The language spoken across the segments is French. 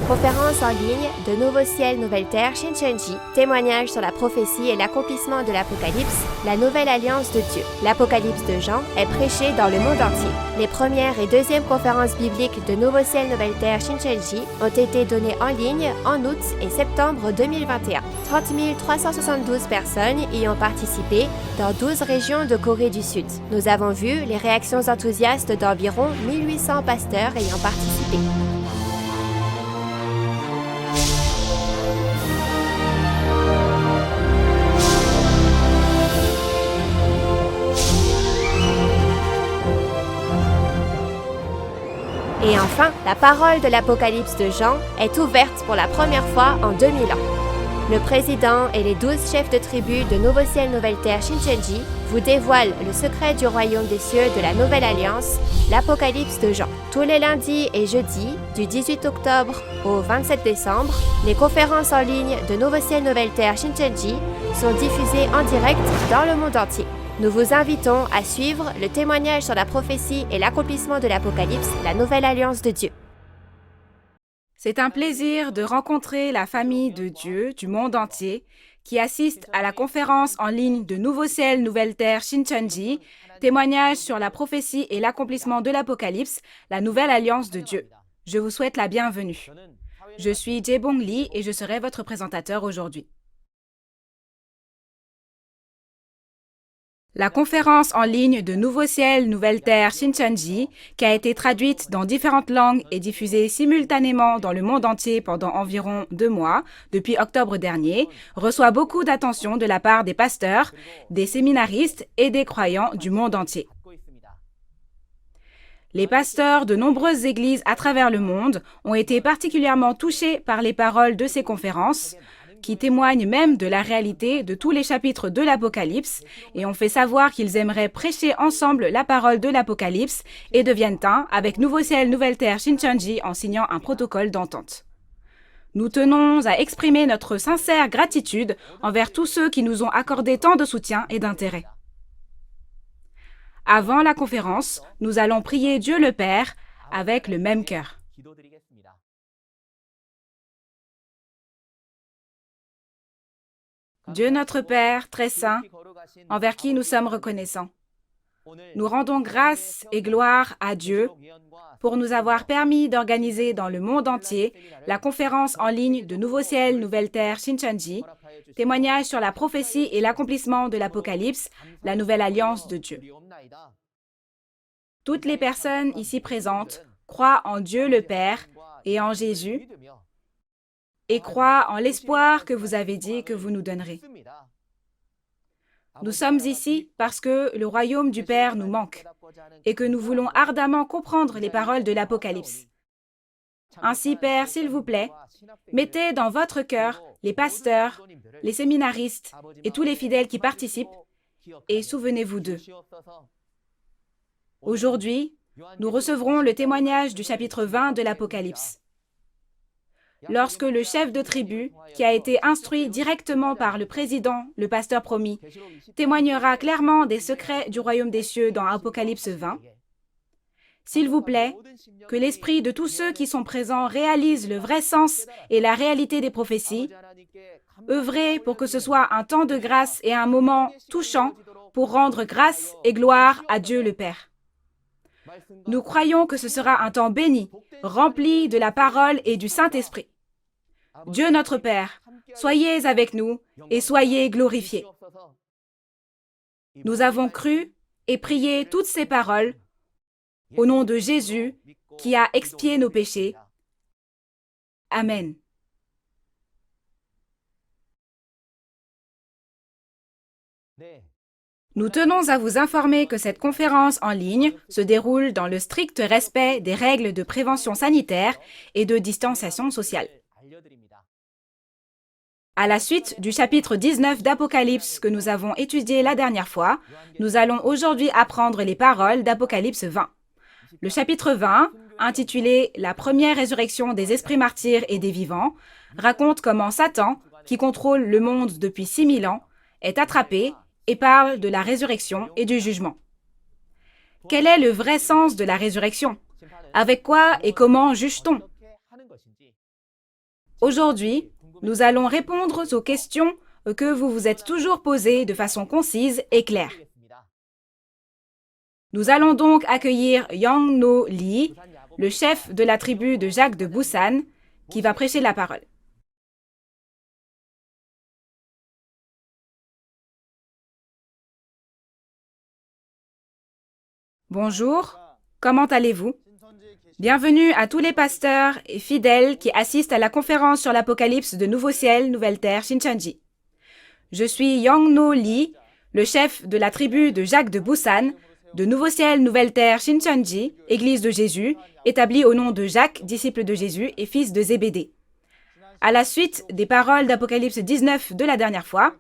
Conférence en ligne de Nouveau Ciel, Nouvelle Terre, Shincheonji, témoignage sur la prophétie et l'accomplissement de l'Apocalypse, la nouvelle alliance de Dieu. L'Apocalypse de Jean est prêché dans le monde entier. Les premières et deuxièmes conférences bibliques de Nouveau Ciel, Nouvelle Terre, Shincheonji ont été données en ligne en août et septembre 2021. 30 372 personnes y ont participé dans 12 régions de Corée du Sud. Nous avons vu les réactions enthousiastes d'environ 1800 pasteurs ayant participé. Et enfin, la parole de l'Apocalypse de Jean est ouverte pour la première fois en 2000 ans. Le président et les 12 chefs de tribu de Nouveau Ciel, Nouvelle Terre, Shincheonji vous dévoilent le secret du royaume des cieux de la Nouvelle Alliance, l'Apocalypse de Jean. Tous les lundis et jeudis, du 18 octobre au 27 décembre, les conférences en ligne de Nouveau Ciel, Nouvelle Terre, Shincheonji sont diffusées en direct dans le monde entier. Nous vous invitons à suivre le témoignage sur la prophétie et l'accomplissement de l'Apocalypse, la nouvelle alliance de Dieu. C'est un plaisir de rencontrer la famille de Dieu du monde entier qui assiste à la conférence en ligne de Nouveau Ciel, Nouvelle Terre, Shincheonji, témoignage sur la prophétie et l'accomplissement de l'Apocalypse, la nouvelle alliance de Dieu. Je vous souhaite la bienvenue. Je suis Jae-bong Lee et je serai votre présentateur aujourd'hui. La conférence en ligne de Nouveau Ciel, Nouvelle Terre, Shincheonji, qui a été traduite dans différentes langues et diffusée simultanément dans le monde entier pendant environ 2 mois, depuis octobre dernier, reçoit beaucoup d'attention de la part des pasteurs, des séminaristes et des croyants du monde entier. Les pasteurs de nombreuses églises à travers le monde ont été particulièrement touchés par les paroles de ces conférences, qui témoignent même de la réalité de tous les chapitres de l'Apocalypse et ont fait savoir qu'ils aimeraient prêcher ensemble la parole de l'Apocalypse et deviennent un avec Nouveau Ciel, Nouvelle Terre, Shincheonji en signant un protocole d'entente. Nous tenons à exprimer notre sincère gratitude envers tous ceux qui nous ont accordé tant de soutien et d'intérêt. Avant la conférence, nous allons prier Dieu le Père avec le même cœur. Dieu notre Père, très saint, envers qui nous sommes reconnaissants. Nous rendons grâce et gloire à Dieu pour nous avoir permis d'organiser dans le monde entier la conférence en ligne de Nouveau Ciel, Nouvelle Terre, Shincheonji, témoignage sur la prophétie et l'accomplissement de l'Apocalypse, la nouvelle alliance de Dieu. Toutes les personnes ici présentes croient en Dieu le Père et en Jésus, et croient en l'espoir que vous avez dit que vous nous donnerez. Nous sommes ici parce que le royaume du Père nous manque et que nous voulons ardemment comprendre les paroles de l'Apocalypse. Ainsi, Père, s'il vous plaît, mettez dans votre cœur les pasteurs, les séminaristes et tous les fidèles qui participent et souvenez-vous d'eux. Aujourd'hui, nous recevrons le témoignage du chapitre 20 de l'Apocalypse. Lorsque le chef de tribu, qui a été instruit directement par le président, le pasteur promis, témoignera clairement des secrets du royaume des cieux dans Apocalypse 20, s'il vous plaît, que l'esprit de tous ceux qui sont présents réalise le vrai sens et la réalité des prophéties, œuvrez pour que ce soit un temps de grâce et un moment touchant pour rendre grâce et gloire à Dieu le Père. Nous croyons que ce sera un temps béni, rempli de la parole et du Saint-Esprit. Dieu notre Père, soyez avec nous et soyez glorifiés. Nous avons cru et prié toutes ces paroles au nom de Jésus qui a expié nos péchés. Amen. Nous tenons à vous informer que cette conférence en ligne se déroule dans le strict respect des règles de prévention sanitaire et de distanciation sociale. À la suite du chapitre 19 d'Apocalypse que nous avons étudié la dernière fois, nous allons aujourd'hui apprendre les paroles d'Apocalypse 20. Le chapitre 20, intitulé « La première résurrection des esprits martyrs et des vivants », raconte comment Satan, qui contrôle le monde depuis 6000 ans, est attrapé et parle de la résurrection et du jugement. Quel est le vrai sens de la résurrection? Avec quoi et comment juge-t-on? Aujourd'hui, nous allons répondre aux questions que vous vous êtes toujours posées de façon concise et claire. Nous allons donc accueillir Yang No Lee, le chef de la tribu de Jacques de Busan, qui va prêcher la parole. Bonjour, comment allez-vous? Bienvenue à tous les pasteurs et fidèles qui assistent à la conférence sur l'Apocalypse de Nouveau Ciel, Nouvelle Terre, Shincheonji. Je suis Yang No Lee, le chef de la tribu de Jacques de Busan, de Nouveau Ciel, Nouvelle Terre, Shincheonji, Église de Jésus, établie au nom de Jacques, disciple de Jésus et fils de Zébédée. À la suite des paroles d'Apocalypse 19 de la dernière fois,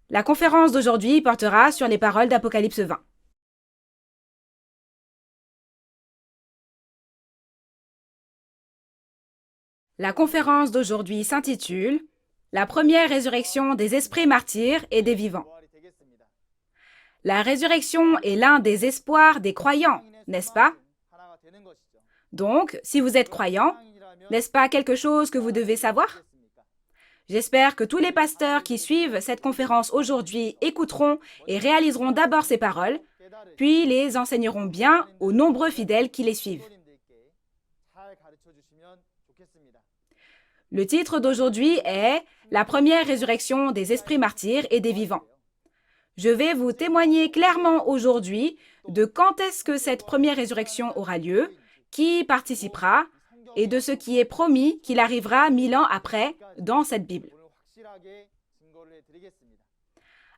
la conférence d'aujourd'hui portera sur les paroles d'Apocalypse 20. La conférence d'aujourd'hui s'intitule « La première résurrection des esprits martyrs et des vivants ». La résurrection est l'un des espoirs des croyants, n'est-ce pas? Donc, si vous êtes croyant, n'est-ce pas quelque chose que vous devez savoir? J'espère que tous les pasteurs qui suivent cette conférence aujourd'hui écouteront et réaliseront d'abord ces paroles, puis les enseigneront bien aux nombreux fidèles qui les suivent. Le titre d'aujourd'hui est « La première résurrection des esprits martyrs et des vivants ». Je vais vous témoigner clairement aujourd'hui de quand est-ce que cette première résurrection aura lieu, qui y participera, et de ce qui est promis qu'il arrivera 1000 ans après dans cette Bible.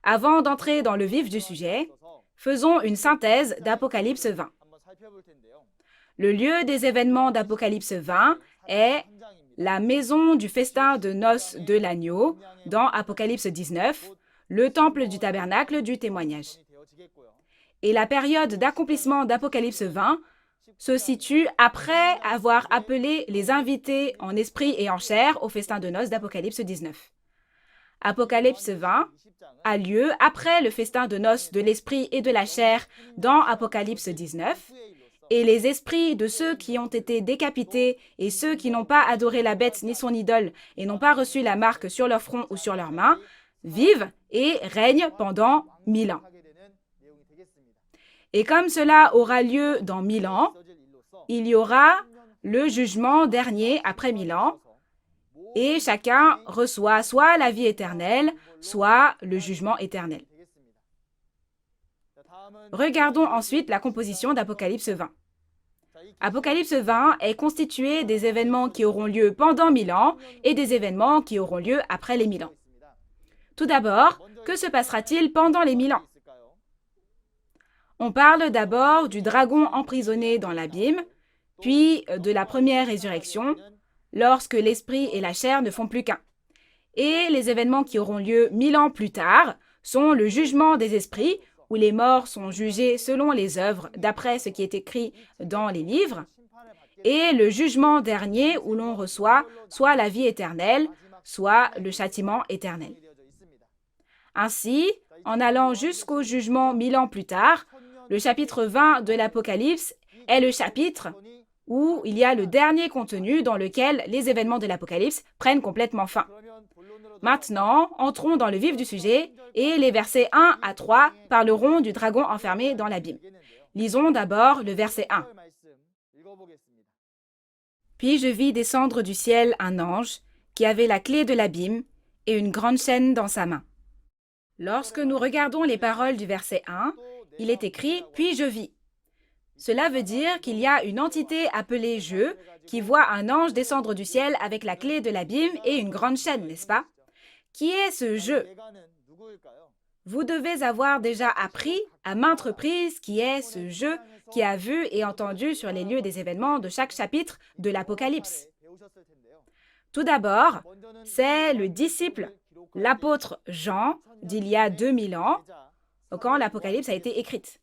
Avant d'entrer dans le vif du sujet, faisons une synthèse d'Apocalypse 20. Le lieu des événements d'Apocalypse 20 est la maison du festin de noces de l'agneau dans Apocalypse 19, le temple du tabernacle du témoignage. Et la période d'accomplissement d'Apocalypse 20 se situe après avoir appelé les invités en esprit et en chair au festin de noces d'Apocalypse 19. Apocalypse 20 a lieu après le festin de noces de l'esprit et de la chair dans Apocalypse 19, et les esprits de ceux qui ont été décapités et ceux qui n'ont pas adoré la bête ni son idole et n'ont pas reçu la marque sur leur front ou sur leurs mains, vivent et règnent pendant 1000 ans. Et comme cela aura lieu dans 1000 ans, il y aura le jugement dernier après 1000 ans, et chacun reçoit soit la vie éternelle, soit le jugement éternel. Regardons ensuite la composition d'Apocalypse 20. Apocalypse 20 est constitué des événements qui auront lieu pendant 1000 ans et des événements qui auront lieu après les 1000 ans. Tout d'abord, que se passera-t-il pendant les 1000 ans? On parle d'abord du dragon emprisonné dans l'abîme, puis de la première résurrection, lorsque l'esprit et la chair ne font plus qu'un. Et les événements qui auront lieu 1000 ans plus tard sont le jugement des esprits, où les morts sont jugés selon les œuvres, d'après ce qui est écrit dans les livres, et le jugement dernier, où l'on reçoit soit la vie éternelle, soit le châtiment éternel. Ainsi, en allant jusqu'au jugement 1000 ans plus tard, le chapitre 20 de l'Apocalypse est le chapitre où il y a le dernier contenu dans lequel les événements de l'Apocalypse prennent complètement fin. Maintenant, entrons dans le vif du sujet et les versets 1 à 3 parleront du dragon enfermé dans l'abîme. Lisons d'abord le verset 1. Puis je vis descendre du ciel un ange qui avait la clé de l'abîme et une grande chaîne dans sa main. Lorsque nous regardons les paroles du verset 1, il est écrit « Puis je vis ». Cela veut dire qu'il y a une entité appelée « je » qui voit un ange descendre du ciel avec la clé de l'abîme et une grande chaîne, n'est-ce pas? Qui est ce « je » ? Vous devez avoir déjà appris à maintes reprises qui est ce « je » qui a vu et entendu sur les lieux des événements de chaque chapitre de l'Apocalypse. Tout d'abord, c'est le disciple, l'apôtre Jean, d'il y a 2000 ans, quand l'Apocalypse a été écrite.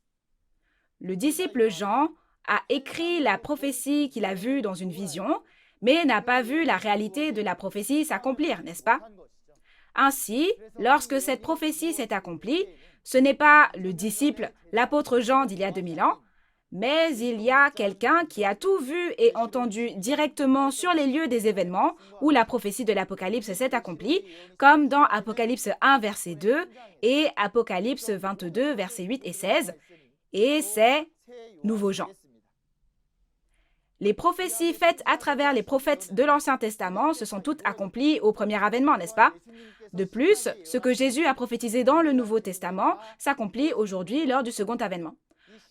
Le disciple Jean a écrit la prophétie qu'il a vue dans une vision, mais n'a pas vu la réalité de la prophétie s'accomplir, n'est-ce pas? Ainsi, lorsque cette prophétie s'est accomplie, ce n'est pas le disciple, l'apôtre Jean d'il y a 2000 ans, Mais il y a quelqu'un qui a tout vu et entendu directement sur les lieux des événements où la prophétie de l'Apocalypse s'est accomplie, comme dans Apocalypse 1, verset 2 et Apocalypse 22, versets 8 et 16, et c'est Nouveau Jean. Les prophéties faites à travers les prophètes de l'Ancien Testament se sont toutes accomplies au premier avènement, n'est-ce pas? De plus, ce que Jésus a prophétisé dans le Nouveau Testament s'accomplit aujourd'hui lors du second avènement.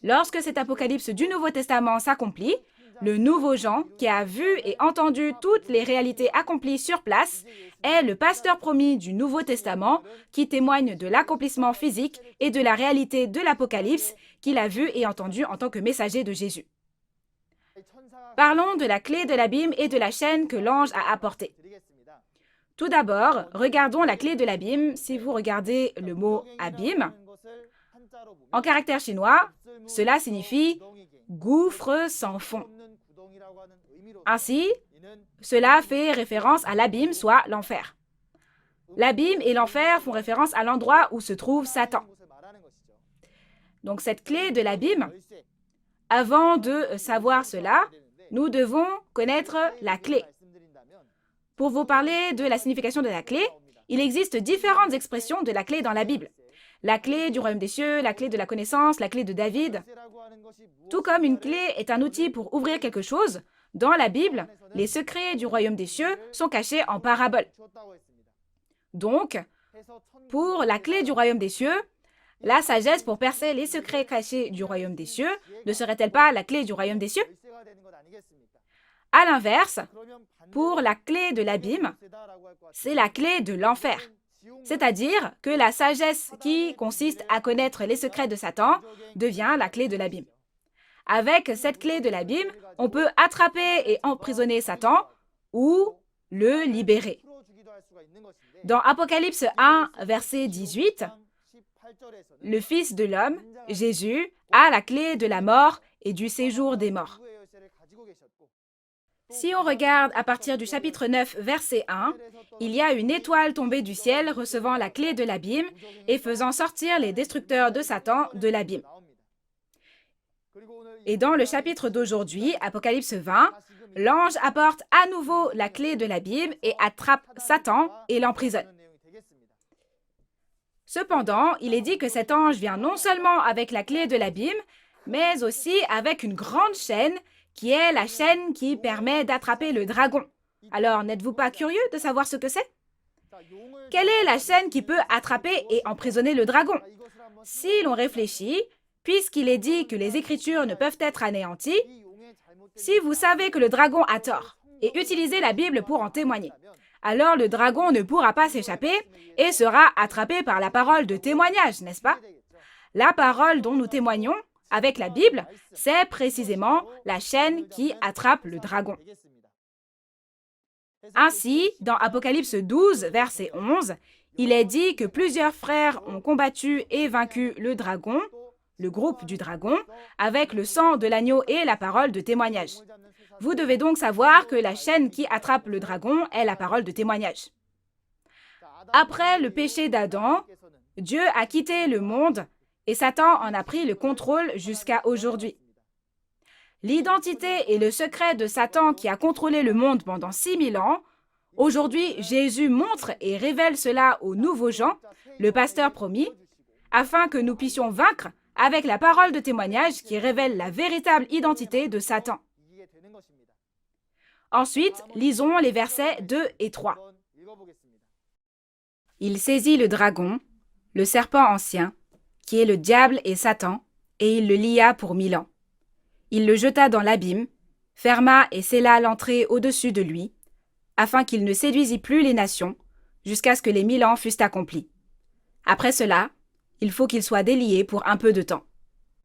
Lorsque cet apocalypse du Nouveau Testament s'accomplit, le nouveau Jean, qui a vu et entendu toutes les réalités accomplies sur place, est le pasteur promis du Nouveau Testament qui témoigne de l'accomplissement physique et de la réalité de l'Apocalypse qu'il a vu et entendu en tant que messager de Jésus. Parlons de la clé de l'abîme et de la chaîne que l'ange a apportée. Tout d'abord, regardons la clé de l'abîme. Si vous regardez le mot « abîme », en caractère chinois, cela signifie « gouffre sans fond ». Ainsi, cela fait référence à l'abîme, soit l'enfer. L'abîme et l'enfer font référence à l'endroit où se trouve Satan. Donc cette clé de l'abîme, avant de savoir cela, nous devons connaître la clé. Pour vous parler de la signification de la clé, il existe différentes expressions de la clé dans la Bible. La clé du royaume des cieux, la clé de la connaissance, la clé de David. Tout comme une clé est un outil pour ouvrir quelque chose, dans la Bible, les secrets du royaume des cieux sont cachés en paraboles. Donc, pour la clé du royaume des cieux, la sagesse pour percer les secrets cachés du royaume des cieux ne serait-elle pas la clé du royaume des cieux? À l'inverse, pour la clé de l'abîme, c'est la clé de l'enfer. C'est-à-dire que la sagesse qui consiste à connaître les secrets de Satan devient la clé de l'abîme. Avec cette clé de l'abîme, on peut attraper et emprisonner Satan ou le libérer. Dans Apocalypse 1, verset 18, le Fils de l'homme, Jésus, a la clé de la mort et du séjour des morts. Si on regarde à partir du chapitre 9, verset 1, il y a une étoile tombée du ciel recevant la clé de l'abîme et faisant sortir les destructeurs de Satan de l'abîme. Et dans le chapitre d'aujourd'hui, Apocalypse 20, l'ange apporte à nouveau la clé de l'abîme et attrape Satan et l'emprisonne. Cependant, il est dit que cet ange vient non seulement avec la clé de l'abîme, mais aussi avec une grande chaîne qui est la chaîne qui permet d'attraper le dragon. Alors, n'êtes-vous pas curieux de savoir ce que c'est? Quelle est la chaîne qui peut attraper et emprisonner le dragon? Si l'on réfléchit, puisqu'il est dit que les Écritures ne peuvent être anéanties, si vous savez que le dragon a tort et utilisez la Bible pour en témoigner, alors le dragon ne pourra pas s'échapper et sera attrapé par la parole de témoignage, n'est-ce pas? La parole dont nous témoignons avec la Bible, c'est précisément la chaîne qui attrape le dragon. Ainsi, dans Apocalypse 12, verset 11, il est dit que plusieurs frères ont combattu et vaincu le dragon, le groupe du dragon, avec le sang de l'agneau et la parole de témoignage. Vous devez donc savoir que la chaîne qui attrape le dragon est la parole de témoignage. Après le péché d'Adam, Dieu a quitté le monde et Satan en a pris le contrôle jusqu'à aujourd'hui. L'identité et le secret de Satan qui a contrôlé le monde pendant 6000 ans, aujourd'hui Jésus montre et révèle cela au nouveau Jean, le pasteur promis, afin que nous puissions vaincre avec la parole de témoignage qui révèle la véritable identité de Satan. Ensuite, lisons les versets 2 et 3. Il saisit le dragon, le serpent ancien, qui est le diable et Satan, et il le lia pour 1000 ans. Il le jeta dans l'abîme, ferma et scella l'entrée au-dessus de lui, afin qu'il ne séduisit plus les nations, jusqu'à ce que les 1000 ans fussent accomplis. Après cela, il faut qu'il soit délié pour un peu de temps.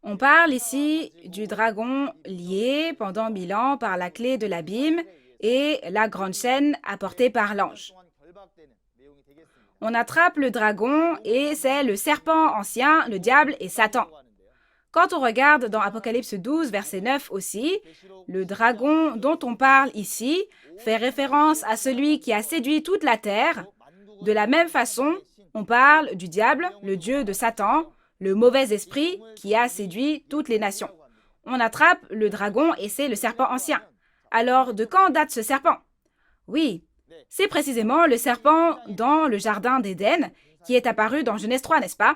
On parle ici du dragon lié pendant 1000 ans par la clé de l'abîme et la grande chaîne apportée par l'ange. On attrape le dragon et c'est le serpent ancien, le diable et Satan. Quand on regarde dans Apocalypse 12, verset 9 aussi, le dragon dont on parle ici fait référence à celui qui a séduit toute la terre. De la même façon, on parle du diable, le dieu de Satan, le mauvais esprit qui a séduit toutes les nations. on attrape le dragon et c'est le serpent ancien. Alors, de quand date ce serpent? Oui, c'est précisément le serpent dans le jardin d'Éden qui est apparu dans Genèse 3, n'est-ce pas?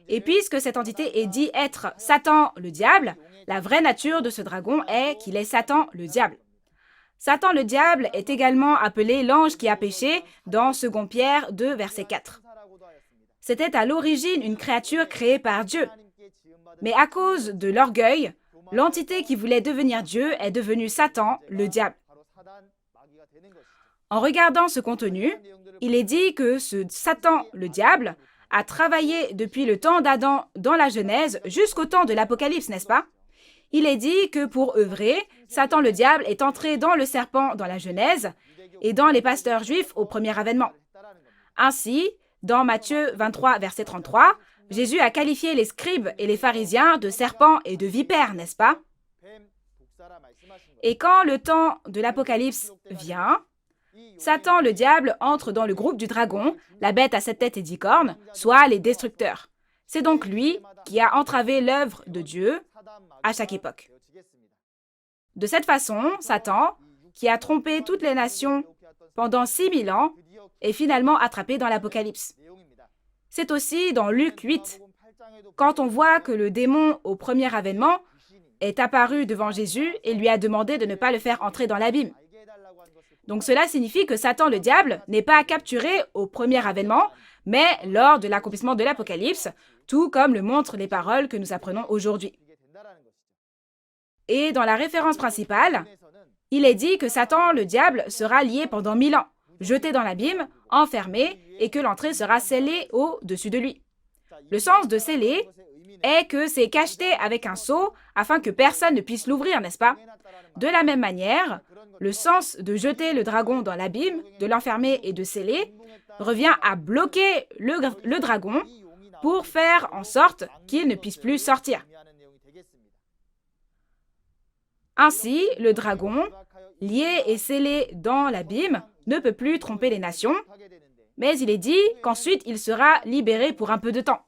Et puisque cette entité est dit être Satan le diable, la vraie nature de ce dragon est qu'il est Satan le diable. Satan le diable est également appelé l'ange qui a péché dans 2 Pierre 2, verset 4. C'était à l'origine une créature créée par Dieu. Mais à cause de l'orgueil, l'entité qui voulait devenir Dieu est devenue Satan le diable. En regardant ce contenu, il est dit que ce Satan le diable a travaillé depuis le temps d'Adam dans la Genèse jusqu'au temps de l'Apocalypse, n'est-ce pas? Il est dit que pour œuvrer, Satan le diable est entré dans le serpent dans la Genèse et dans les pasteurs juifs au premier avènement. Ainsi, dans Matthieu 23, verset 33, Jésus a qualifié les scribes et les pharisiens de serpents et de vipères, n'est-ce pas? Et quand le temps de l'Apocalypse vient, Satan le diable entre dans le groupe du dragon, la bête à 7 têtes et 10 cornes, soit les destructeurs. C'est donc lui qui a entravé l'œuvre de Dieu à chaque époque. De cette façon, Satan, qui a trompé toutes les nations pendant 6000 ans, est finalement attrapé dans l'Apocalypse. C'est aussi dans Luc 8, quand on voit que le démon au premier avènement est apparu devant Jésus et lui a demandé de ne pas le faire entrer dans l'abîme. Donc cela signifie que Satan le diable n'est pas capturé au premier avènement, mais lors de l'accomplissement de l'Apocalypse, tout comme le montrent les paroles que nous apprenons aujourd'hui. Et dans la référence principale, il est dit que Satan le diable sera lié pendant 1000 ans, jeté dans l'abîme, enfermé, et que l'entrée sera scellée au-dessus de lui. Le sens de sceller est que c'est cacheté avec un sceau afin que personne ne puisse l'ouvrir, n'est-ce pas? De la même manière, le sens de jeter le dragon dans l'abîme, de l'enfermer et de sceller, revient à bloquer le dragon pour faire en sorte qu'il ne puisse plus sortir. Ainsi, le dragon, lié et scellé dans l'abîme, ne peut plus tromper les nations, mais il est dit qu'ensuite il sera libéré pour un peu de temps.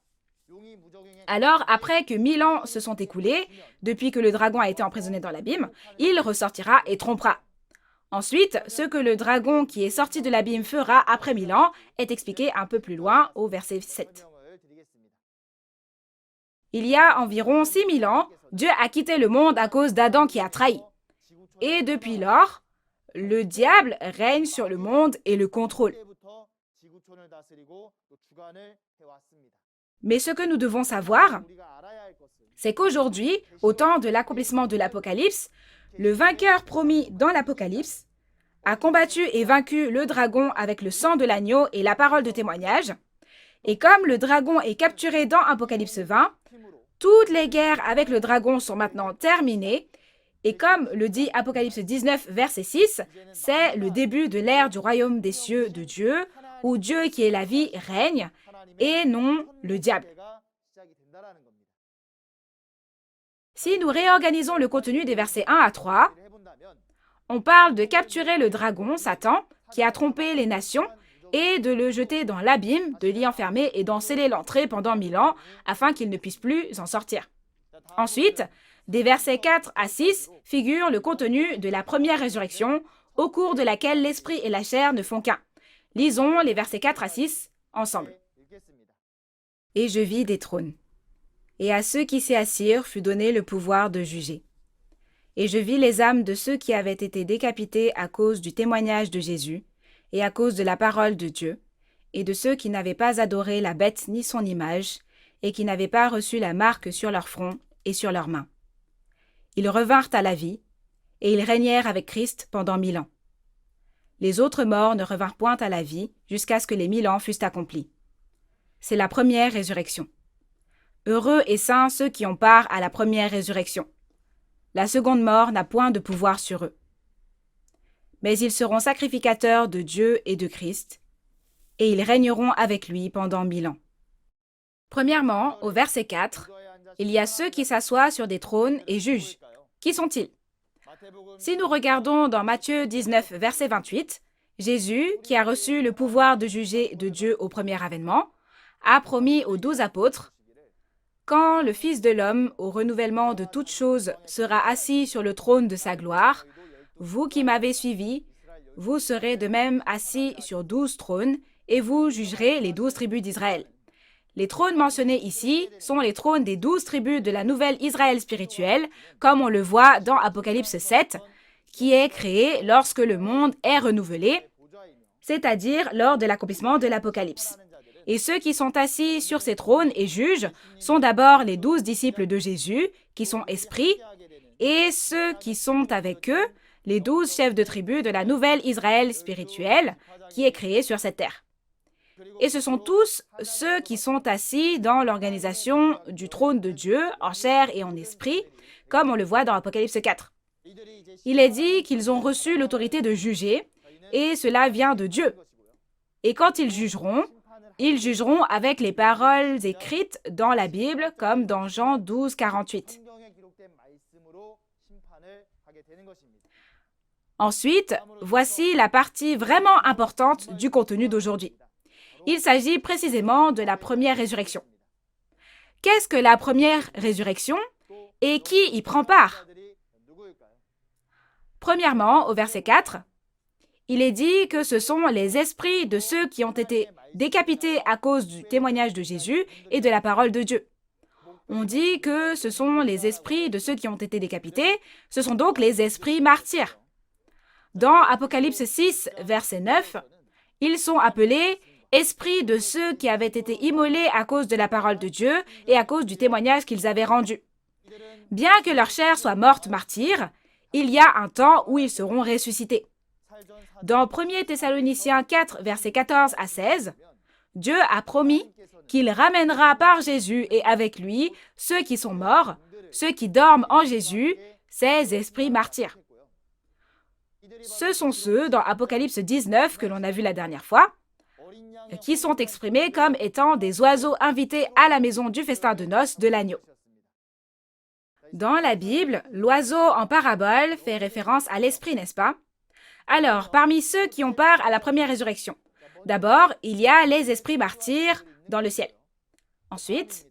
Alors, après que 1000 ans se sont écoulés, depuis que le dragon a été emprisonné dans l'abîme, il ressortira et trompera. Ensuite, ce que le dragon qui est sorti de l'abîme fera après 1000 ans est expliqué un peu plus loin au verset 7. Il y a environ 6000 ans, Dieu a quitté le monde à cause d'Adam qui a trahi. Et depuis lors, le diable règne sur le monde et le contrôle. Mais ce que nous devons savoir, c'est qu'aujourd'hui, au temps de l'accomplissement de l'Apocalypse, le vainqueur promis dans l'Apocalypse a combattu et vaincu le dragon avec le sang de l'agneau et la parole de témoignage. Et comme le dragon est capturé dans Apocalypse 20, toutes les guerres avec le dragon sont maintenant terminées. Et comme le dit Apocalypse 19, verset 6, c'est le début de l'ère du royaume des cieux de Dieu, où Dieu qui est la vie règne, et non le diable. Si nous réorganisons le contenu des versets 1 à 3, on parle de capturer le dragon, Satan, qui a trompé les nations, et de le jeter dans l'abîme, de l'y enfermer et d'en sceller l'entrée pendant 1000 ans, afin qu'il ne puisse plus en sortir. Ensuite, des versets 4 à 6 figurent le contenu de la première résurrection, au cours de laquelle l'esprit et la chair ne font qu'un. Lisons les versets 4 à 6 ensemble. « Et je vis des trônes, et à ceux qui s'y assirent fut donné le pouvoir de juger. Et je vis les âmes de ceux qui avaient été décapités à cause du témoignage de Jésus, et à cause de la parole de Dieu, et de ceux qui n'avaient pas adoré la bête ni son image, et qui n'avaient pas reçu la marque sur leur front et sur leurs mains. Ils revinrent à la vie, et ils régnèrent avec Christ pendant 1000 ans. Les autres morts ne revinrent point à la vie jusqu'à ce que les 1000 ans fussent accomplis. C'est la première résurrection. Heureux et saints ceux qui ont part à la première résurrection. La seconde mort n'a point de pouvoir sur eux. Mais ils seront sacrificateurs de Dieu et de Christ, et ils régneront avec lui pendant 1000 ans. Premièrement, au verset 4, il y a ceux qui s'assoient sur des trônes et jugent. Qui sont-ils? Si nous regardons dans Matthieu 19, verset 28, Jésus, qui a reçu le pouvoir de juger de Dieu au premier avènement, a promis aux 12 apôtres Quand le Fils de l'homme, au renouvellement de toutes choses, sera assis sur le trône de sa gloire, vous qui m'avez suivi, vous serez de même assis sur 12 trônes et vous jugerez les 12 tribus d'Israël. Les trônes mentionnés ici sont les trônes des 12 tribus de la nouvelle Israël spirituelle, comme on le voit dans Apocalypse 7, qui est créé lorsque le monde est renouvelé, c'est-à-dire lors de l'accomplissement de l'Apocalypse. Et ceux qui sont assis sur ces trônes et jugent sont d'abord les 12 disciples de Jésus, qui sont esprits, et ceux qui sont avec eux, les 12 chefs de tribu de la nouvelle Israël spirituelle, qui est créée sur cette terre. Et ce sont tous ceux qui sont assis dans l'organisation du trône de Dieu, en chair et en esprit, comme on le voit dans Apocalypse 4. Il est dit qu'ils ont reçu l'autorité de juger, et cela vient de Dieu. Et quand ils jugeront avec les paroles écrites dans la Bible, comme dans Jean 12, 48. Ensuite, voici la partie vraiment importante du contenu d'aujourd'hui. Il s'agit précisément de la première résurrection. Qu'est-ce que la première résurrection et qui y prend part? Premièrement, au verset 4, il est dit que ce sont les esprits de ceux qui ont été décapités à cause du témoignage de Jésus et de la parole de Dieu. On dit que ce sont les esprits de ceux qui ont été décapités, ce sont donc les esprits martyrs. Dans Apocalypse 6, verset 9, ils sont appelés esprits de ceux qui avaient été immolés à cause de la parole de Dieu et à cause du témoignage qu'ils avaient rendu. Bien que leur chair soit morte martyre, il y a un temps où ils seront ressuscités. Dans 1 Thessaloniciens 4, versets 14 à 16, Dieu a promis qu'il ramènera par Jésus et avec lui ceux qui sont morts, ceux qui dorment en Jésus, ces esprits martyrs. Ce sont ceux dans Apocalypse 19 que l'on a vu la dernière fois, qui sont exprimés comme étant des oiseaux invités à la maison du festin de noces de l'agneau. Dans la Bible, l'oiseau en parabole fait référence à l'esprit, n'est-ce pas? Alors, parmi ceux qui ont part à la première résurrection, d'abord, il y a les esprits martyrs dans le ciel. Ensuite,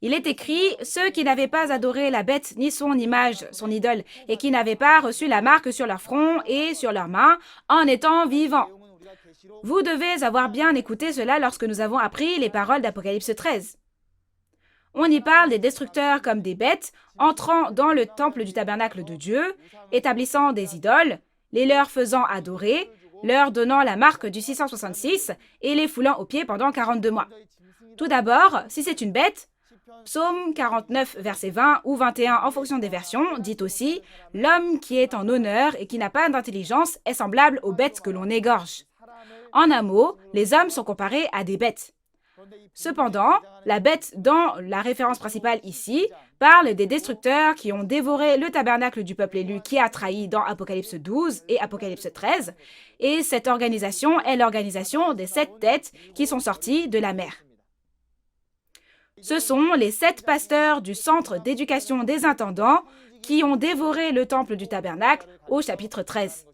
il est écrit « Ceux qui n'avaient pas adoré la bête ni son image, son idole, et qui n'avaient pas reçu la marque sur leur front et sur leurs mains, en étant vivants. » Vous devez avoir bien écouté cela lorsque nous avons appris les paroles d'Apocalypse 13. On y parle des destructeurs comme des bêtes, entrant dans le temple du tabernacle de Dieu, établissant des idoles, les leur faisant adorer, leur donnant la marque du 666 et les foulant aux pieds pendant 42 mois. Tout d'abord, si c'est une bête, Psaume 49, verset 20 ou 21 en fonction des versions, dit aussi « L'homme qui est en honneur et qui n'a pas d'intelligence est semblable aux bêtes que l'on égorge. » En un mot, les hommes sont comparés à des bêtes. Cependant, la bête dans la référence principale ici parle des destructeurs qui ont dévoré le tabernacle du peuple élu qui a trahi dans Apocalypse 12 et Apocalypse 13, et cette organisation est l'organisation des 7 têtes qui sont sorties de la mer. Ce sont les 7 pasteurs du centre d'éducation des intendants qui ont dévoré le temple du tabernacle au chapitre 13.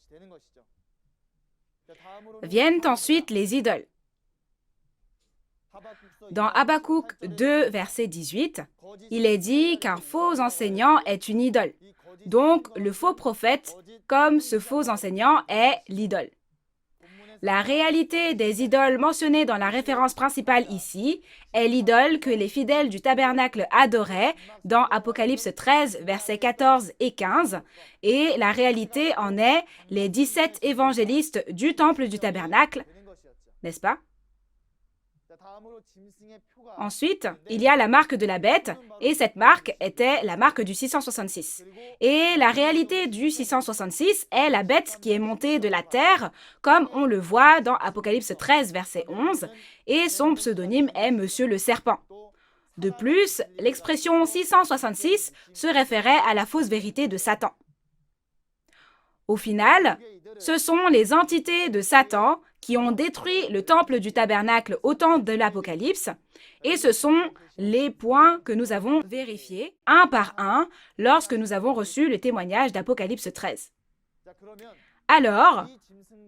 Viennent ensuite les idoles. Dans Habakkuk 2, verset 18, il est dit qu'un faux enseignant est une idole. Donc, le faux prophète, comme ce faux enseignant, est l'idole. La réalité des idoles mentionnées dans la référence principale ici est l'idole que les fidèles du tabernacle adoraient dans Apocalypse 13, versets 14 et 15, et la réalité en est les 17 évangélistes du temple du tabernacle, n'est-ce pas? Ensuite, il y a la marque de la bête, et cette marque était la marque du 666. Et la réalité du 666 est la bête qui est montée de la terre, comme on le voit dans Apocalypse 13, verset 11, et son pseudonyme est Monsieur le Serpent. De plus, l'expression 666 se référait à la fausse vérité de Satan. Au final, ce sont les entités de Satan qui ont détruit le temple du tabernacle au temps de l'Apocalypse, et ce sont les points que nous avons vérifiés, un par un, lorsque nous avons reçu le témoignage d'Apocalypse 13. Alors,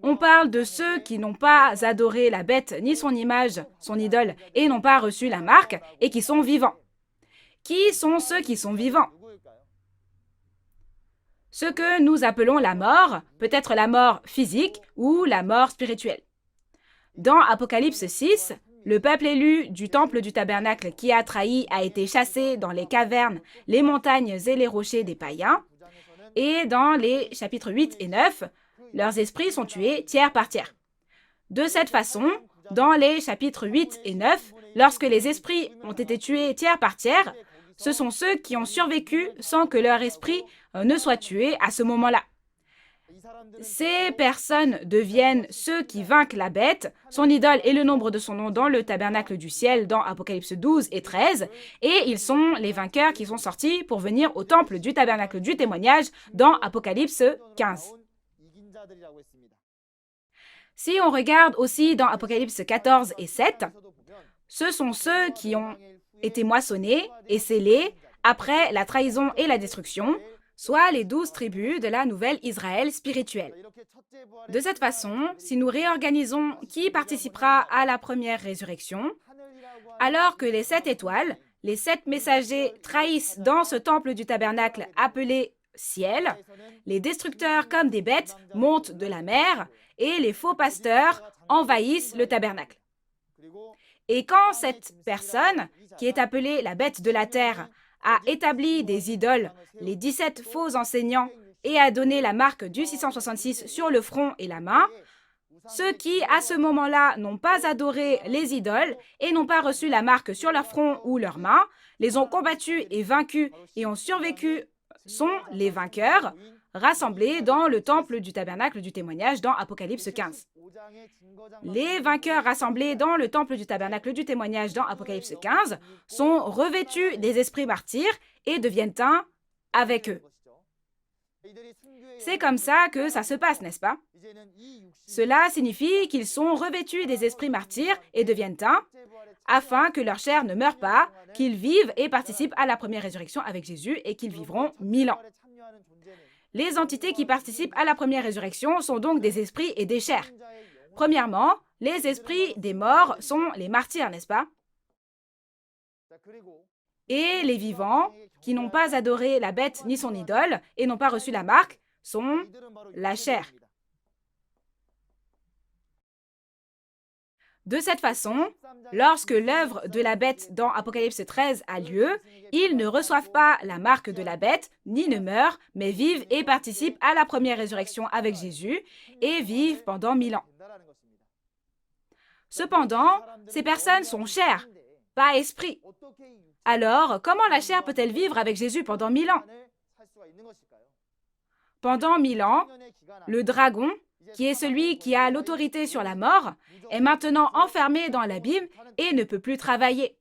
on parle de ceux qui n'ont pas adoré la bête ni son image, son idole, et n'ont pas reçu la marque, et qui sont vivants. Qui sont ceux qui sont vivants? Ce que nous appelons la mort, peut-être la mort physique ou la mort spirituelle. Dans Apocalypse 6, le peuple élu du temple du tabernacle qui a trahi a été chassé dans les cavernes, les montagnes et les rochers des païens. Et dans les chapitres 8 et 9, leurs esprits sont tués tiers par tiers. De cette façon, dans les chapitres 8 et 9, lorsque les esprits ont été tués tiers par tiers, ce sont ceux qui ont survécu sans que leur esprit ne soit tué à ce moment-là. Ces personnes deviennent ceux qui vainquent la bête, son idole et le nombre de son nom dans le tabernacle du ciel dans Apocalypse 12 et 13, et ils sont les vainqueurs qui sont sortis pour venir au temple du tabernacle du témoignage dans Apocalypse 15. Si on regarde aussi dans Apocalypse 14 et 7, ce sont ceux qui ont été moissonnés et scellés après la trahison et la destruction, soit les 12 tribus de la nouvelle Israël spirituelle. De cette façon, si nous réorganisons qui participera à la première résurrection, alors que les 7 étoiles, les 7 messagers trahissent dans ce temple du tabernacle appelé ciel, les destructeurs comme des bêtes montent de la mer et les faux pasteurs envahissent le tabernacle. Et quand cette personne, qui est appelée la bête de la terre, a établi des idoles, les 17 faux enseignants, et a donné la marque du 666 sur le front et la main, ceux qui, à ce moment-là, n'ont pas adoré les idoles et n'ont pas reçu la marque sur leur front ou leur main, les ont combattus et vaincus et ont survécu sont les vainqueurs, rassemblés dans le temple du tabernacle du témoignage dans Apocalypse 15. Les vainqueurs rassemblés dans le temple du tabernacle du témoignage dans Apocalypse 15 sont revêtus des esprits martyrs et deviennent un avec eux. C'est comme ça que ça se passe, n'est-ce pas? Cela signifie qu'ils sont revêtus des esprits martyrs et deviennent un, afin que leur chair ne meure pas, qu'ils vivent et participent à la première résurrection avec Jésus et qu'ils vivront 1000 ans. Les entités qui participent à la première résurrection sont donc des esprits et des chairs. Premièrement, les esprits des morts sont les martyrs, n'est-ce pas? Et les vivants, qui n'ont pas adoré la bête ni son idole et n'ont pas reçu la marque, sont la chair. De cette façon, lorsque l'œuvre de la bête dans Apocalypse 13 a lieu, ils ne reçoivent pas la marque de la bête, ni ne meurent, mais vivent et participent à la première résurrection avec Jésus et vivent pendant 1000 ans. Cependant, ces personnes sont chair, pas esprit. Alors, comment la chair peut-elle vivre avec Jésus pendant 1000 ans? Pendant 1000 ans, le dragon, qui est celui qui a l'autorité sur la mort, est maintenant enfermé dans l'abîme et ne peut plus travailler.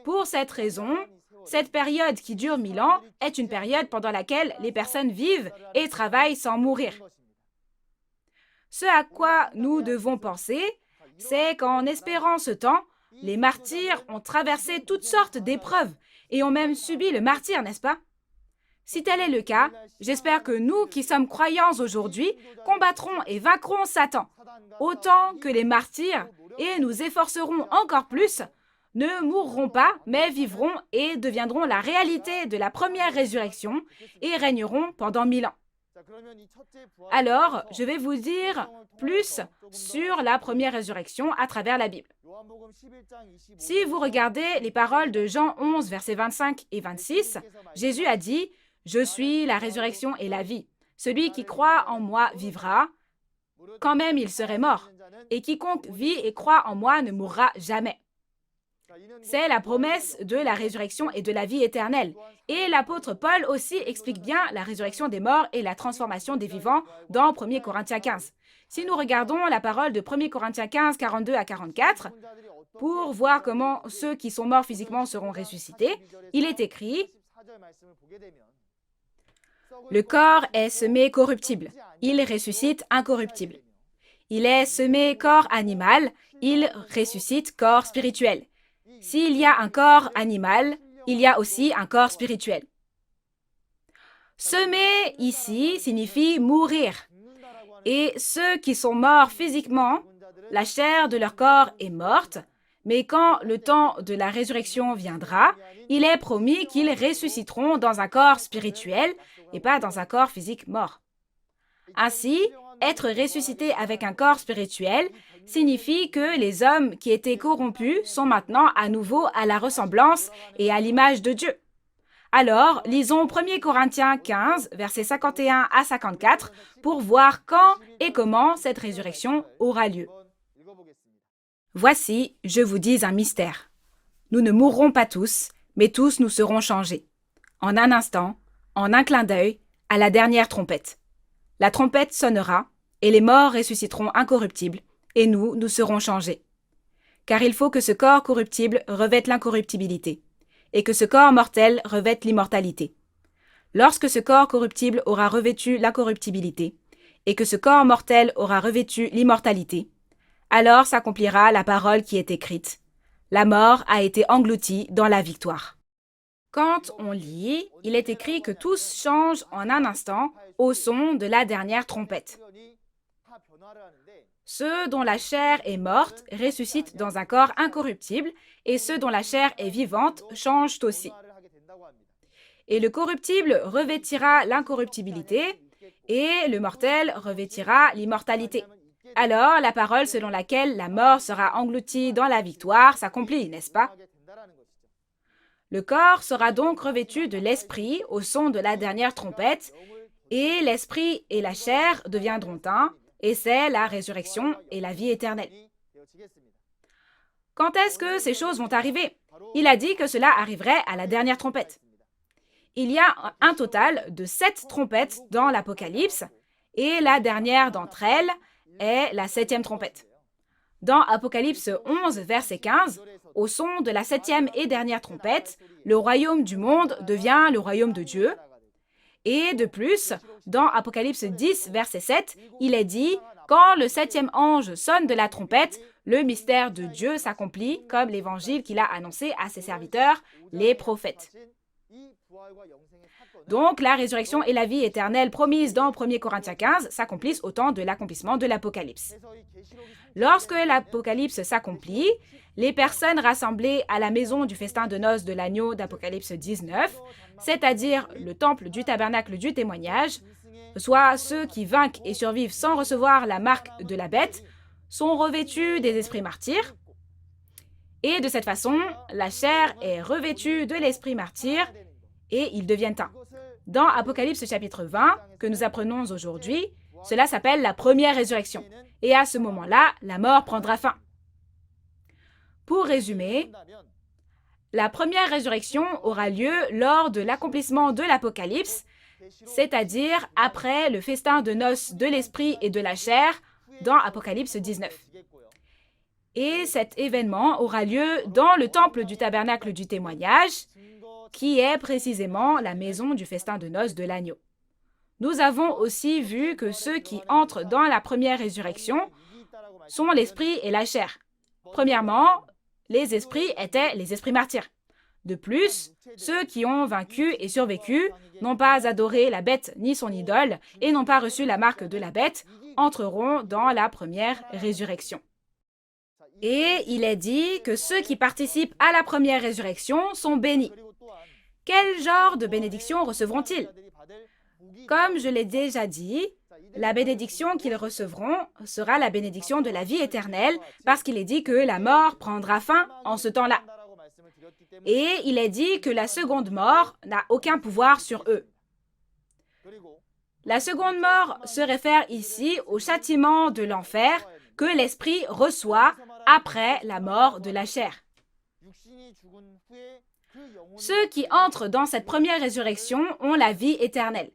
Pour cette raison, cette période qui dure 1000 ans est une période pendant laquelle les personnes vivent et travaillent sans mourir. Ce à quoi nous devons penser, c'est qu'en espérant ce temps, les martyrs ont traversé toutes sortes d'épreuves et ont même subi le martyre, n'est-ce pas? Si tel est le cas, j'espère que nous qui sommes croyants aujourd'hui combattrons et vaincrons Satan, autant que les martyrs, et nous efforcerons encore plus, ne mourront pas, mais vivront et deviendront la réalité de la première résurrection et régneront pendant 1000 ans. Alors, je vais vous dire plus sur la première résurrection à travers la Bible. Si vous regardez les paroles de Jean 11, versets 25 et 26, Jésus a dit « Je suis la résurrection et la vie. Celui qui croit en moi vivra, quand même il serait mort. Et quiconque vit et croit en moi ne mourra jamais. » C'est la promesse de la résurrection et de la vie éternelle. Et l'apôtre Paul aussi explique bien la résurrection des morts et la transformation des vivants dans 1 Corinthiens 15. Si nous regardons la parole de 1 Corinthiens 15, 42 à 44, pour voir comment ceux qui sont morts physiquement seront ressuscités, il est écrit « Le corps est semé corruptible, il ressuscite incorruptible. Il est semé corps animal, il ressuscite corps spirituel. S'il y a un corps animal, il y a aussi un corps spirituel. » Semer ici signifie mourir. Et ceux qui sont morts physiquement, la chair de leur corps est morte, mais quand le temps de la résurrection viendra, il est promis qu'ils ressusciteront dans un corps spirituel et pas dans un corps physique mort. Ainsi, être ressuscité avec un corps spirituel signifie que les hommes qui étaient corrompus sont maintenant à nouveau à la ressemblance et à l'image de Dieu. Alors, lisons 1 Corinthiens 15, versets 51 à 54, pour voir quand et comment cette résurrection aura lieu. Voici, je vous dis un mystère. Nous ne mourrons pas tous, mais tous nous serons changés. En un instant, en un clin d'œil, à la dernière trompette. La trompette sonnera, et les morts ressusciteront incorruptibles, et nous serons changés. Car il faut que ce corps corruptible revête l'incorruptibilité, et que ce corps mortel revête l'immortalité. Lorsque ce corps corruptible aura revêtu l'incorruptibilité, et que ce corps mortel aura revêtu l'immortalité, alors s'accomplira la parole qui est écrite. La mort a été engloutie dans la victoire. Quand on lit, il est écrit que tous changent en un instant au son de la dernière trompette. Ceux dont la chair est morte ressuscitent dans un corps incorruptible et ceux dont la chair est vivante changent aussi. Et le corruptible revêtira l'incorruptibilité et le mortel revêtira l'immortalité. Alors la parole selon laquelle la mort sera engloutie dans la victoire s'accomplit, n'est-ce pas? Le corps sera donc revêtu de l'esprit au son de la dernière trompette, et l'esprit et la chair deviendront un, et c'est la résurrection et la vie éternelle. Quand est-ce que ces choses vont arriver? Il a dit que cela arriverait à la dernière trompette. Il y a un total de 7 trompettes dans l'Apocalypse, et la dernière d'entre elles est la 7e trompette. Dans Apocalypse 11, verset 15, au son de la 7e et dernière trompette, le royaume du monde devient le royaume de Dieu. Et de plus, dans Apocalypse 10, verset 7, il est dit « Quand le 7e ange sonne de la trompette, le mystère de Dieu s'accomplit comme l'évangile qu'il a annoncé à ses serviteurs, les prophètes. » Donc, la résurrection et la vie éternelle promises dans 1 Corinthiens 15 s'accomplissent au temps de l'accomplissement de l'Apocalypse. Lorsque l'Apocalypse s'accomplit, les personnes rassemblées à la maison du festin de noces de l'agneau d'Apocalypse 19, c'est-à-dire le temple du tabernacle du témoignage, soit ceux qui vainquent et survivent sans recevoir la marque de la bête, sont revêtus des esprits martyrs. Et de cette façon, la chair est revêtue de l'esprit martyr et ils deviennent un. Dans Apocalypse chapitre 20, que nous apprenons aujourd'hui, cela s'appelle la première résurrection. Et à ce moment-là, la mort prendra fin. Pour résumer, la première résurrection aura lieu lors de l'accomplissement de l'Apocalypse, c'est-à-dire après le festin de noces de l'esprit et de la chair dans Apocalypse 19. Et cet événement aura lieu dans le temple du tabernacle du témoignage, qui est précisément la maison du festin de noces de l'agneau. Nous avons aussi vu que ceux qui entrent dans la première résurrection sont l'esprit et la chair. Premièrement, les esprits étaient les esprits martyrs. De plus, ceux qui ont vaincu et survécu, n'ont pas adoré la bête ni son idole et n'ont pas reçu la marque de la bête, entreront dans la première résurrection. Et il est dit que ceux qui participent à la première résurrection sont bénis. Quel genre de bénédiction recevront-ils? Comme je l'ai déjà dit, la bénédiction qu'ils recevront sera la bénédiction de la vie éternelle, parce qu'il est dit que la mort prendra fin en ce temps-là. Et il est dit que la seconde mort n'a aucun pouvoir sur eux. La seconde mort se réfère ici au châtiment de l'enfer que l'esprit reçoit après la mort de la chair. Ceux qui entrent dans cette première résurrection ont la vie éternelle.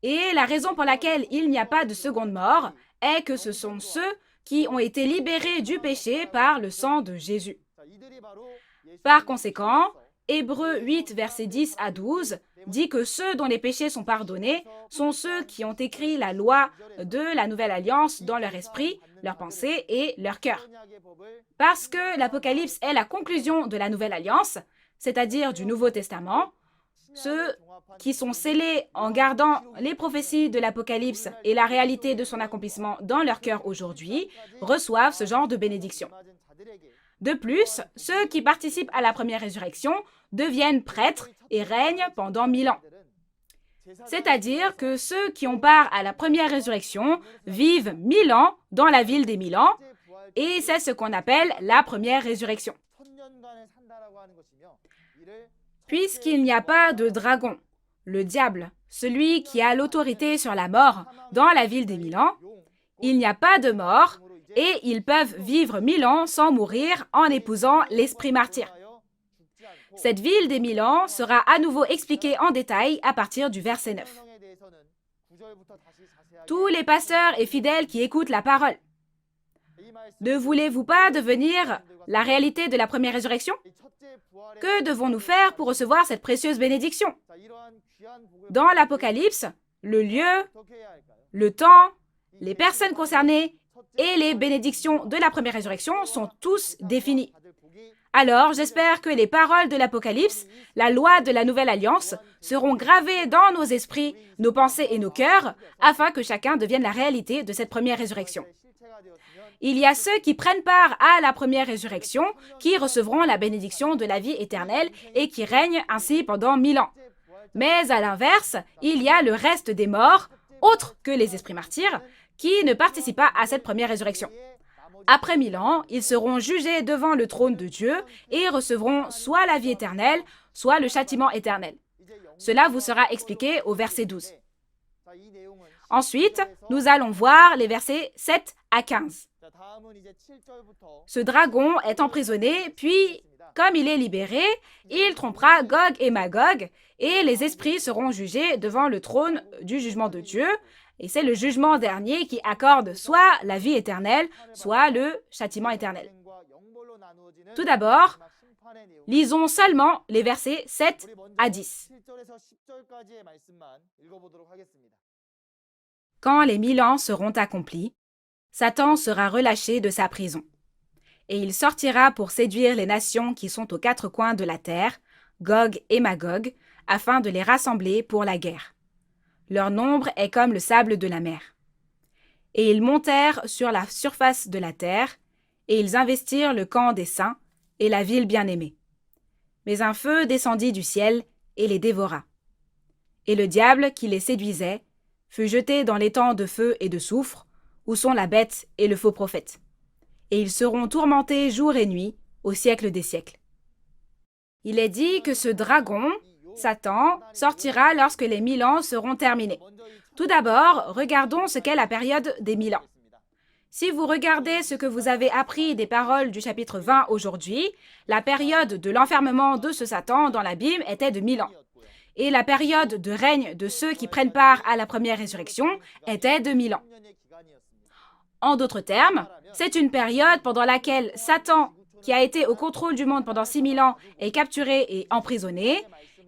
Et la raison pour laquelle il n'y a pas de seconde mort est que ce sont ceux qui ont été libérés du péché par le sang de Jésus. Par conséquent, Hébreux 8, versets 10 à 12, dit que ceux dont les péchés sont pardonnés sont ceux qui ont écrit la loi de la Nouvelle Alliance dans leur esprit, leurs pensées et leur cœur. Parce que l'Apocalypse est la conclusion de la Nouvelle Alliance, c'est-à-dire du Nouveau Testament, ceux qui sont scellés en gardant les prophéties de l'Apocalypse et la réalité de son accomplissement dans leur cœur aujourd'hui, reçoivent ce genre de bénédiction. De plus, ceux qui participent à la première résurrection deviennent prêtres et règnent pendant 1000 ans. C'est-à-dire que ceux qui ont part à la première résurrection vivent 1000 ans dans la ville des 1000 ans, et c'est ce qu'on appelle la première résurrection. Puisqu'il n'y a pas de dragon, le diable, celui qui a l'autorité sur la mort dans la ville des 1000 ans, il n'y a pas de mort et ils peuvent vivre 1000 ans sans mourir en épousant l'esprit martyr. Cette ville des 1000 ans sera à nouveau expliquée en détail à partir du verset 9. Tous les pasteurs et fidèles qui écoutent la parole, ne voulez-vous pas devenir la réalité de la première résurrection? Que devons-nous faire pour recevoir cette précieuse bénédiction? Dans l'Apocalypse, le lieu, le temps, les personnes concernées et les bénédictions de la première résurrection sont tous définis. Alors, j'espère que les paroles de l'Apocalypse, la loi de la Nouvelle Alliance, seront gravées dans nos esprits, nos pensées et nos cœurs, afin que chacun devienne la réalité de cette première résurrection. Il y a ceux qui prennent part à la première résurrection, qui recevront la bénédiction de la vie éternelle et qui règnent ainsi pendant 1000 ans. Mais à l'inverse, il y a le reste des morts, autres que les esprits martyrs, qui ne participent pas à cette première résurrection. Après 1000 ans, ils seront jugés devant le trône de Dieu et recevront soit la vie éternelle, soit le châtiment éternel. Cela vous sera expliqué au verset 12. Ensuite, nous allons voir les versets 7 à 15. Ce dragon est emprisonné, puis, comme il est libéré, il trompera Gog et Magog, et les esprits seront jugés devant le trône du jugement de Dieu, et c'est le jugement dernier qui accorde soit la vie éternelle, soit le châtiment éternel. Tout d'abord, lisons seulement les versets 7 à 10. Quand les 1000 ans seront accomplis, Satan sera relâché de sa prison, et il sortira pour séduire les nations qui sont aux quatre coins de la terre, Gog et Magog, afin de les rassembler pour la guerre. Leur nombre est comme le sable de la mer. Et ils montèrent sur la surface de la terre, et ils investirent le camp des saints et la ville bien-aimée. Mais un feu descendit du ciel et les dévora. Et le diable qui les séduisait fut jeté dans l'étang de feu et de soufre, où sont la bête et le faux prophète. Et ils seront tourmentés jour et nuit, au siècle des siècles. Il est dit que ce dragon, Satan, sortira lorsque les 1000 ans seront terminés. Tout d'abord, regardons ce qu'est la période des 1000 ans. Si vous regardez ce que vous avez appris des paroles du chapitre 20 aujourd'hui, la période de l'enfermement de ce Satan dans l'abîme était de 1000 ans. Et la période de règne de ceux qui prennent part à la première résurrection était de 1000 ans. En d'autres termes, c'est une période pendant laquelle Satan, qui a été au contrôle du monde pendant 6000 ans, est capturé et emprisonné,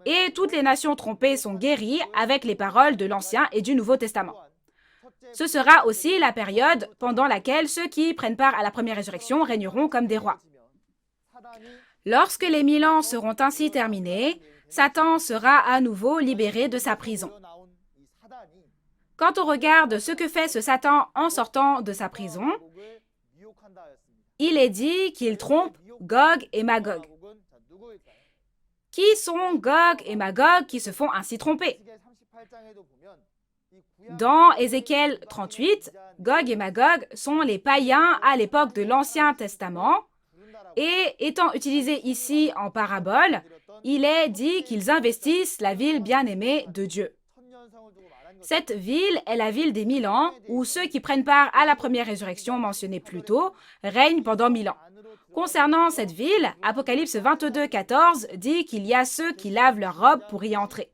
et toutes les nations trompées sont guéries avec les paroles de l'Ancien et du Nouveau Testament. Ce sera aussi la période pendant laquelle ceux qui prennent part à la première résurrection régneront comme des rois. Lorsque les 1000 ans seront ainsi terminés, Satan sera à nouveau libéré de sa prison. Quand on regarde ce que fait ce Satan en sortant de sa prison, il est dit qu'il trompe Gog et Magog. Qui sont Gog et Magog qui se font ainsi tromper? Dans Ézéchiel 38, Gog et Magog sont les païens à l'époque de l'Ancien Testament, et étant utilisés ici en parabole, il est dit qu'ils investissent la ville bien-aimée de Dieu. Cette ville est la ville des 1000 ans, où ceux qui prennent part à la première résurrection mentionnée plus tôt règnent pendant 1000 ans. Concernant cette ville, Apocalypse 22, 14 dit qu'il y a ceux qui lavent leurs robes pour y entrer.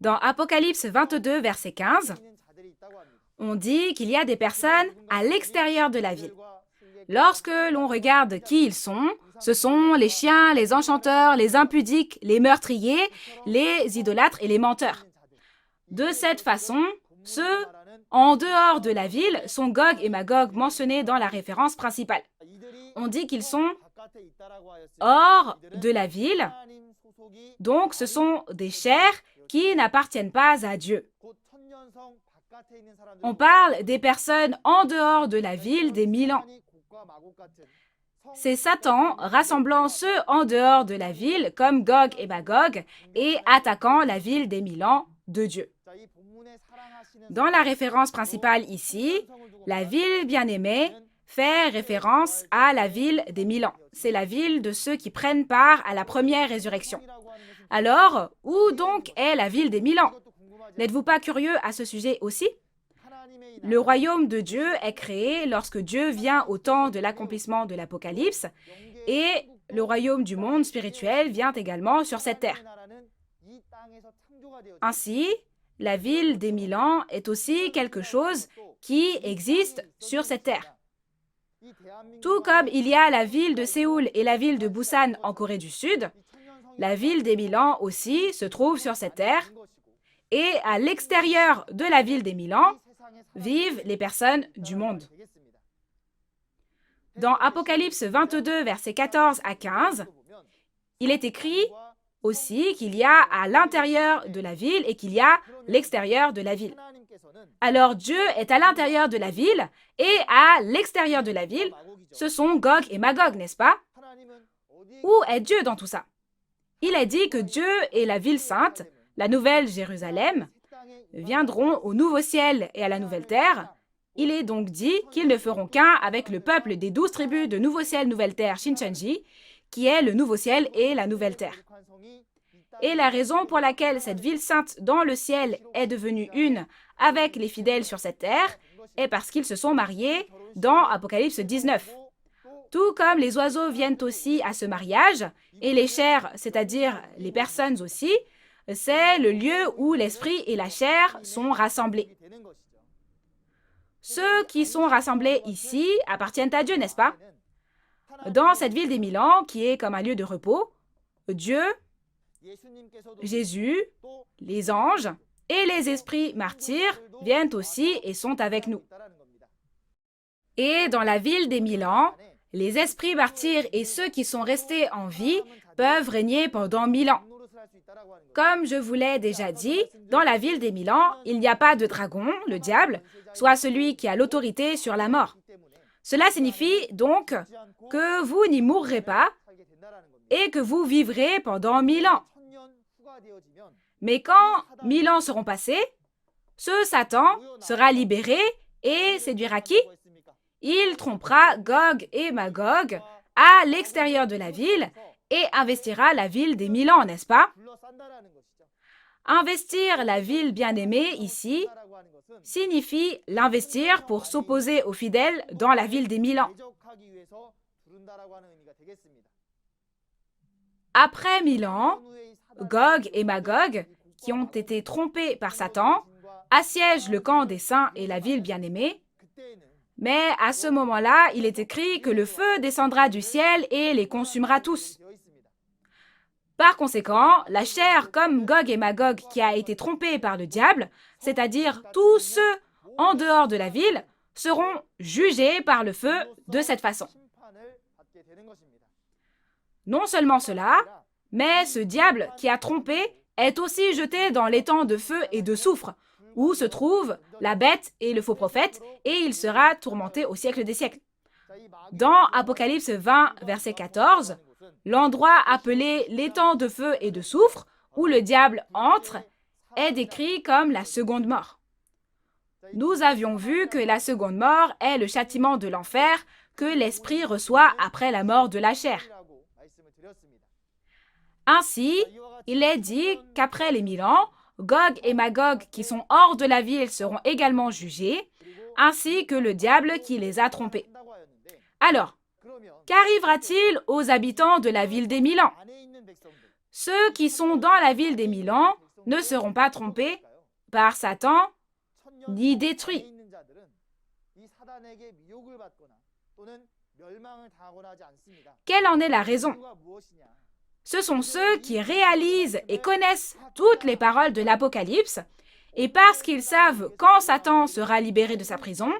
Dans Apocalypse 22, verset 15, on dit qu'il y a des personnes à l'extérieur de la ville. Lorsque l'on regarde qui ils sont, ce sont les chiens, les enchanteurs, les impudiques, les meurtriers, les idolâtres et les menteurs. De cette façon, ceux en dehors de la ville sont Gog et Magog mentionnés dans la référence principale. On dit qu'ils sont hors de la ville Donc, ce sont des chairs qui n'appartiennent pas à Dieu. On parle des personnes en dehors de la ville des 1000 ans. C'est Satan rassemblant ceux en dehors de la ville, comme Gog et Magog, et attaquant la ville des 1000 ans de Dieu. Dans la référence principale ici, la ville bien-aimée fait référence à la ville des 1000 ans. C'est la ville de ceux qui prennent part à la première résurrection. Alors, où donc est la ville des 1000 ans? N'êtes-vous pas curieux à ce sujet aussi? Le royaume de Dieu est créé lorsque Dieu vient au temps de l'accomplissement de l'Apocalypse et le royaume du monde spirituel vient également sur cette terre. Ainsi, la ville des 1000 ans est aussi quelque chose qui existe sur cette terre. Tout comme il y a la ville de Séoul et la ville de Busan en Corée du Sud, la ville des 1000 ans aussi se trouve sur cette terre et à l'extérieur de la ville des 1000 ans vivent les personnes du monde. Dans Apocalypse 22, versets 14 à 15, il est écrit aussi qu'il y a à l'intérieur de la ville et qu'il y a l'extérieur de la ville. Alors Dieu est à l'intérieur de la ville et à l'extérieur de la ville, ce sont Gog et Magog, n'est-ce pas? Où est Dieu dans tout ça? Il est dit que Dieu et la ville sainte, la nouvelle Jérusalem, viendront au nouveau ciel et à la nouvelle terre. Il est donc dit qu'ils ne feront qu'un avec le peuple des 12 tribus de nouveau ciel, nouvelle terre, Shincheonji, qui est le nouveau ciel et la nouvelle terre. Et la raison pour laquelle cette ville sainte dans le ciel est devenue une avec les fidèles sur cette terre est parce qu'ils se sont mariés dans Apocalypse 19. Tout comme les oiseaux viennent aussi à ce mariage, et les chairs, c'est-à-dire les personnes aussi, c'est le lieu où l'esprit et la chair sont rassemblés. Ceux qui sont rassemblés ici appartiennent à Dieu, n'est-ce pas? Dans cette ville des 1000 ans, qui est comme un lieu de repos, Dieu, Jésus, les anges et les esprits martyrs viennent aussi et sont avec nous. Et dans la ville des 1000 ans, les esprits martyrs et ceux qui sont restés en vie peuvent régner pendant 1000 ans. Comme je vous l'ai déjà dit, dans la ville des 1000 ans, il n'y a pas de dragon, le diable, soit celui qui a l'autorité sur la mort. Cela signifie donc que vous n'y mourrez pas et que vous vivrez pendant 1000 ans. Mais quand 1000 ans seront passés, ce Satan sera libéré et séduira qui? Il trompera Gog et Magog à l'extérieur de la ville et investira la ville des 1000 ans, n'est-ce pas? Investir la ville bien-aimée ici signifie l'investir pour s'opposer aux fidèles dans la ville des 1000 ans. Après 1000 ans, Gog et Magog, qui ont été trompés par Satan, assiègent le camp des saints et la ville bien-aimée. Mais à ce moment-là, il est écrit que le feu descendra du ciel et les consumera tous. Par conséquent, la chair comme Gog et Magog qui a été trompée par le diable, c'est-à-dire tous ceux en dehors de la ville, seront jugés par le feu de cette façon. Non seulement cela, mais ce diable qui a trompé est aussi jeté dans l'étang de feu et de soufre, où se trouvent la bête et le faux prophète, et il sera tourmenté au siècle des siècles. Dans Apocalypse 20, verset 14, l'endroit appelé l'étang de feu et de soufre, où le diable entre, est décrit comme la seconde mort. Nous avions vu que la seconde mort est le châtiment de l'enfer que l'esprit reçoit après la mort de la chair. Ainsi, il est dit qu'après les 1000 ans, Gog et Magog qui sont hors de la ville seront également jugés, ainsi que le diable qui les a trompés. Alors, qu'arrivera-t-il aux habitants de la ville des 1000 ans? Ceux qui sont dans la ville des 1000 ans ne seront pas trompés par Satan ni détruits. Quelle en est la raison? Ce sont ceux qui réalisent et connaissent toutes les paroles de l'Apocalypse, et parce qu'ils savent quand Satan sera libéré de sa prison,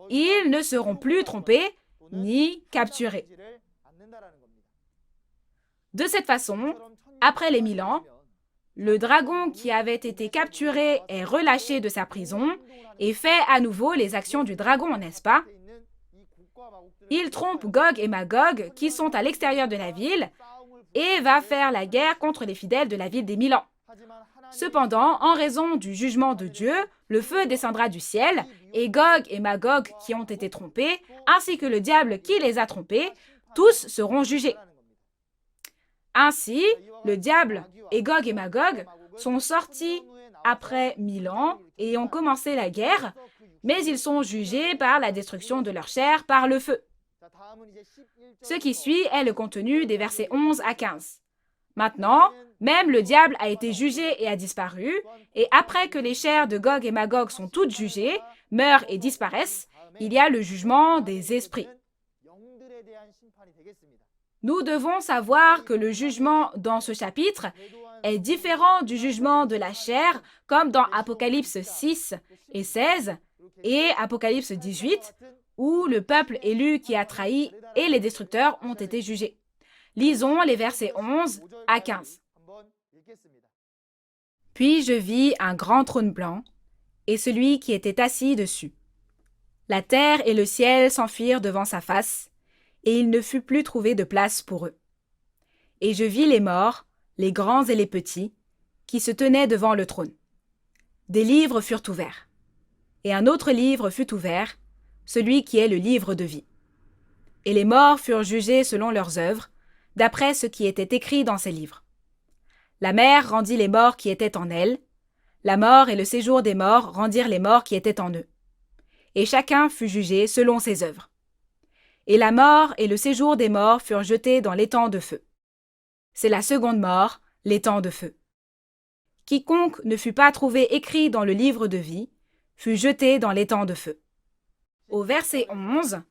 ils ne seront plus trompés ni capturés. De cette façon, après les 1000 ans, le dragon qui avait été capturé est relâché de sa prison et fait à nouveau les actions du dragon, n'est-ce pas? Il trompe Gog et Magog qui sont à l'extérieur de la ville et va faire la guerre contre les fidèles de la ville des 1000 ans. Cependant, en raison du jugement de Dieu, le feu descendra du ciel et Gog et Magog qui ont été trompés, ainsi que le diable qui les a trompés, tous seront jugés. Ainsi, le diable et Gog et Magog sont sortis après 1000 ans et ont commencé la guerre, mais ils sont jugés par la destruction de leur chair par le feu. Ce qui suit est le contenu des versets 11 à 15. Maintenant, même le diable a été jugé et a disparu, et après que les chairs de Gog et Magog sont toutes jugées, meurent et disparaissent, il y a le jugement des esprits. Nous devons savoir que le jugement dans ce chapitre est différent du jugement de la chair, comme dans Apocalypse 6 et 16 et Apocalypse 18, où le peuple élu qui a trahi et les destructeurs ont été jugés. Lisons les versets 11 à 15. Puis je vis un grand trône blanc et celui qui était assis dessus. La terre et le ciel s'enfuirent devant sa face, et il ne fut plus trouvé de place pour eux. Et je vis les morts, les grands et les petits, qui se tenaient devant le trône. Des livres furent ouverts, et un autre livre fut ouvert, celui qui est le livre de vie. Et les morts furent jugés selon leurs œuvres, d'après ce qui était écrit dans ces livres. La mer rendit les morts qui étaient en elle, la mort et le séjour des morts rendirent les morts qui étaient en eux. Et chacun fut jugé selon ses œuvres. Et la mort et le séjour des morts furent jetés dans l'étang de feu. C'est la seconde mort, l'étang de feu. Quiconque ne fut pas trouvé écrit dans le livre de vie fut jeté dans l'étang de feu. Au verset 11,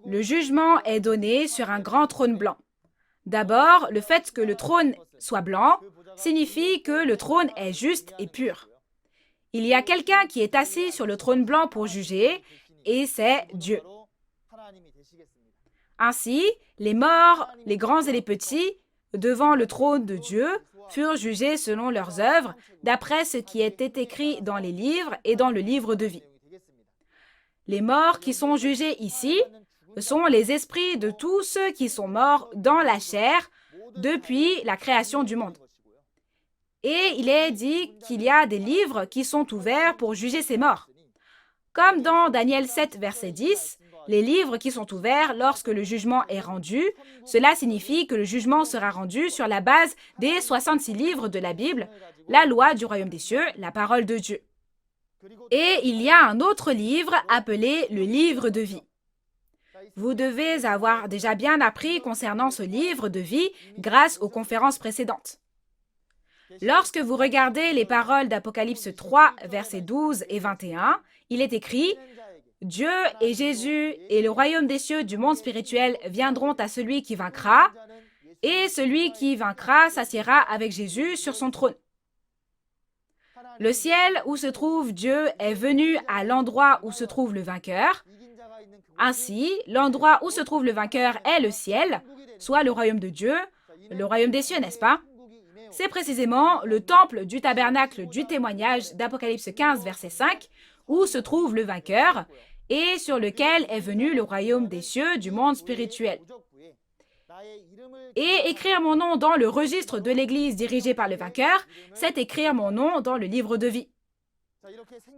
le jugement est donné sur un grand trône blanc. D'abord, le fait que le trône soit blanc signifie que le trône est juste et pur. Il y a quelqu'un qui est assis sur le trône blanc pour juger, et c'est Dieu. Ainsi, les morts, les grands et les petits, devant le trône de Dieu, furent jugés selon leurs œuvres, d'après ce qui était écrit dans les livres et dans le livre de vie. Les morts qui sont jugés ici sont les esprits de tous ceux qui sont morts dans la chair depuis la création du monde. Et il est dit qu'il y a des livres qui sont ouverts pour juger ces morts. Comme dans Daniel 7, verset 10, les livres qui sont ouverts lorsque le jugement est rendu, cela signifie que le jugement sera rendu sur la base des 66 livres de la Bible, la loi du royaume des cieux, la parole de Dieu. Et il y a un autre livre appelé le livre de vie. Vous devez avoir déjà bien appris concernant ce livre de vie grâce aux conférences précédentes. Lorsque vous regardez les paroles d'Apocalypse 3, versets 12 et 21, il est écrit « Dieu et Jésus et le royaume des cieux du monde spirituel viendront à celui qui vaincra, et celui qui vaincra s'assiera avec Jésus sur son trône. » Le ciel où se trouve Dieu est venu à l'endroit où se trouve le vainqueur. Ainsi, l'endroit où se trouve le vainqueur est le ciel, soit le royaume de Dieu, le royaume des cieux, n'est-ce pas? C'est précisément le temple du tabernacle du témoignage d'Apocalypse 15, verset 5, où se trouve le vainqueur et sur lequel est venu le royaume des cieux du monde spirituel. Et écrire mon nom dans le registre de l'Église dirigée par le vainqueur, c'est écrire mon nom dans le livre de vie.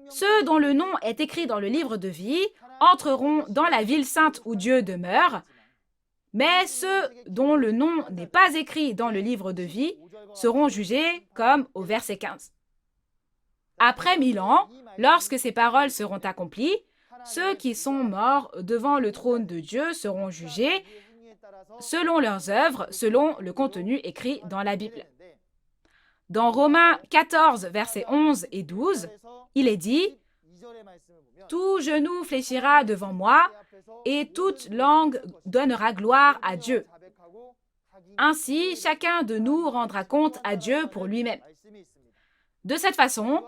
Ceux dont le nom est écrit dans le livre de vie entreront dans la ville sainte où Dieu demeure, mais ceux dont le nom n'est pas écrit dans le livre de vie seront jugés comme au verset 15. Après 1000 ans, lorsque ces paroles seront accomplies, ceux qui sont morts devant le trône de Dieu seront jugés selon leurs œuvres, selon le contenu écrit dans la Bible. Dans Romains 14, versets 11 et 12, il est dit « Tout genou fléchira devant moi, et toute langue donnera gloire à Dieu. Ainsi, chacun de nous rendra compte à Dieu pour lui-même. » De cette façon,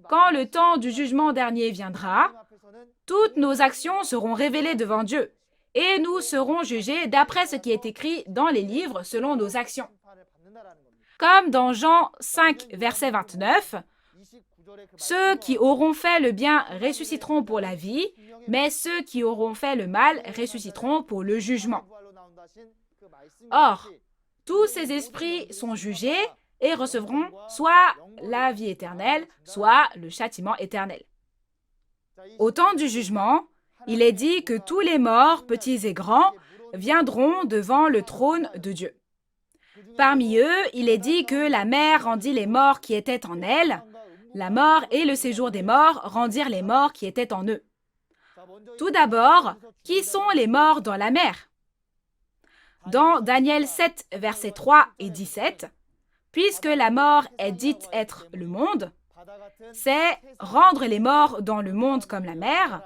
quand le temps du jugement dernier viendra, toutes nos actions seront révélées devant Dieu, et nous serons jugés d'après ce qui est écrit dans les livres selon nos actions. Comme dans Jean 5, verset 29, « Ceux qui auront fait le bien ressusciteront pour la vie, mais ceux qui auront fait le mal ressusciteront pour le jugement. » Or, tous ces esprits sont jugés et recevront soit la vie éternelle, soit le châtiment éternel. Au temps du jugement, il est dit que tous les morts, petits et grands, viendront devant le trône de Dieu. Parmi eux, il est dit que la mer rendit les morts qui étaient en elle, la mort et le séjour des morts rendirent les morts qui étaient en eux. Tout d'abord, qui sont les morts dans la mer? Dans Daniel 7, versets 3 et 17, puisque la mort est dite être le monde, c'est rendre les morts dans le monde comme la mer,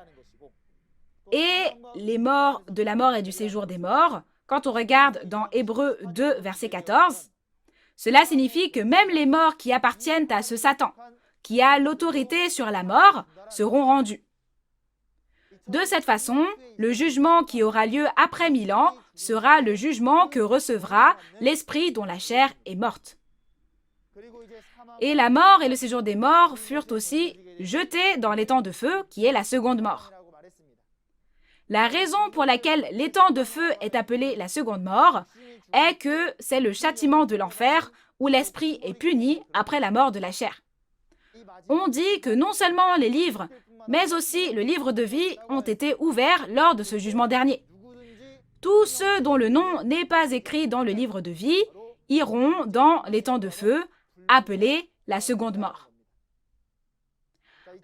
et les morts de la mort et du séjour des morts. Quand on regarde dans Hébreux 2, verset 14, cela signifie que même les morts qui appartiennent à ce Satan, qui a l'autorité sur la mort, seront rendus. De cette façon, le jugement qui aura lieu après 1000 ans sera le jugement que recevra l'esprit dont la chair est morte. Et la mort et le séjour des morts furent aussi jetés dans l'étang de feu, qui est la seconde mort. La raison pour laquelle l'étang de feu est appelé la seconde mort est que c'est le châtiment de l'enfer où l'esprit est puni après la mort de la chair. On dit que non seulement les livres, mais aussi le livre de vie ont été ouverts lors de ce jugement dernier. Tous ceux dont le nom n'est pas écrit dans le livre de vie iront dans l'étang de feu, appelé la seconde mort.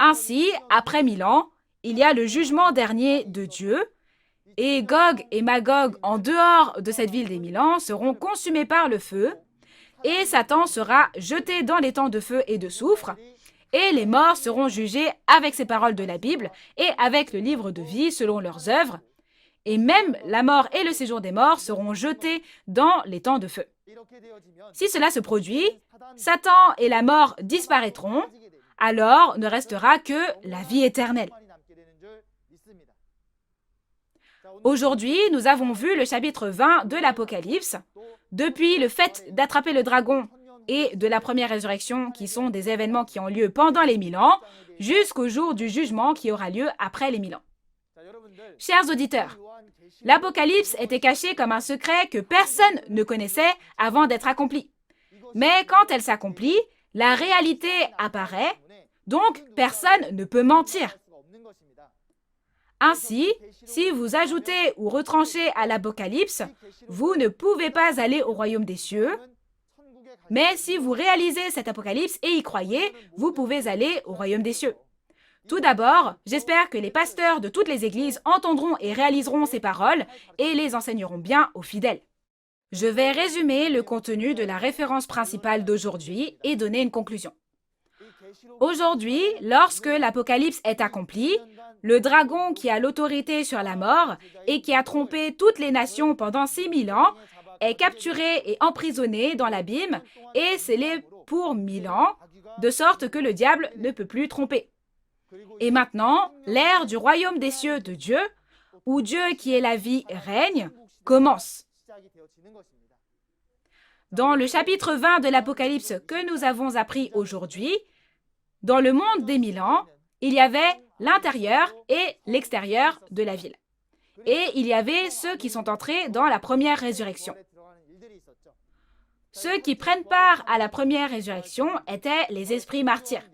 Ainsi, après 1000 ans, il y a le jugement dernier de Dieu, et Gog et Magog, en dehors de cette ville des 1000 ans, seront consumés par le feu, et Satan sera jeté dans l'étang de feu et de soufre, et les morts seront jugés avec ces paroles de la Bible et avec le livre de vie selon leurs œuvres, et même la mort et le séjour des morts seront jetés dans l'étang de feu. Si cela se produit, Satan et la mort disparaîtront, alors ne restera que la vie éternelle. Aujourd'hui, nous avons vu le chapitre 20 de l'Apocalypse. Depuis le fait d'attraper le dragon et de la première résurrection, qui sont des événements qui ont lieu pendant les 1000 ans, jusqu'au jour du jugement qui aura lieu après les 1000 ans. Chers auditeurs, l'Apocalypse était caché comme un secret que personne ne connaissait avant d'être accompli. Mais quand elle s'accomplit, la réalité apparaît, donc personne ne peut mentir. Ainsi, si vous ajoutez ou retranchez à l'Apocalypse, vous ne pouvez pas aller au royaume des cieux, mais si vous réalisez cet Apocalypse et y croyez, vous pouvez aller au royaume des cieux. Tout d'abord, j'espère que les pasteurs de toutes les églises entendront et réaliseront ces paroles et les enseigneront bien aux fidèles. Je vais résumer le contenu de la référence principale d'aujourd'hui et donner une conclusion. Aujourd'hui, lorsque l'Apocalypse est accompli, le dragon qui a l'autorité sur la mort et qui a trompé toutes les nations pendant 6000 ans est capturé et emprisonné dans l'abîme et scellé pour 1000 ans, de sorte que le diable ne peut plus tromper. Et maintenant, l'ère du royaume des cieux de Dieu, où Dieu qui est la vie règne, commence. Dans le chapitre 20 de l'Apocalypse que nous avons appris aujourd'hui, dans le monde des 1000 ans, il y avait l'intérieur et l'extérieur de la ville. Et il y avait ceux qui sont entrés dans la première résurrection. Ceux qui prennent part à la première résurrection étaient les esprits martyrs.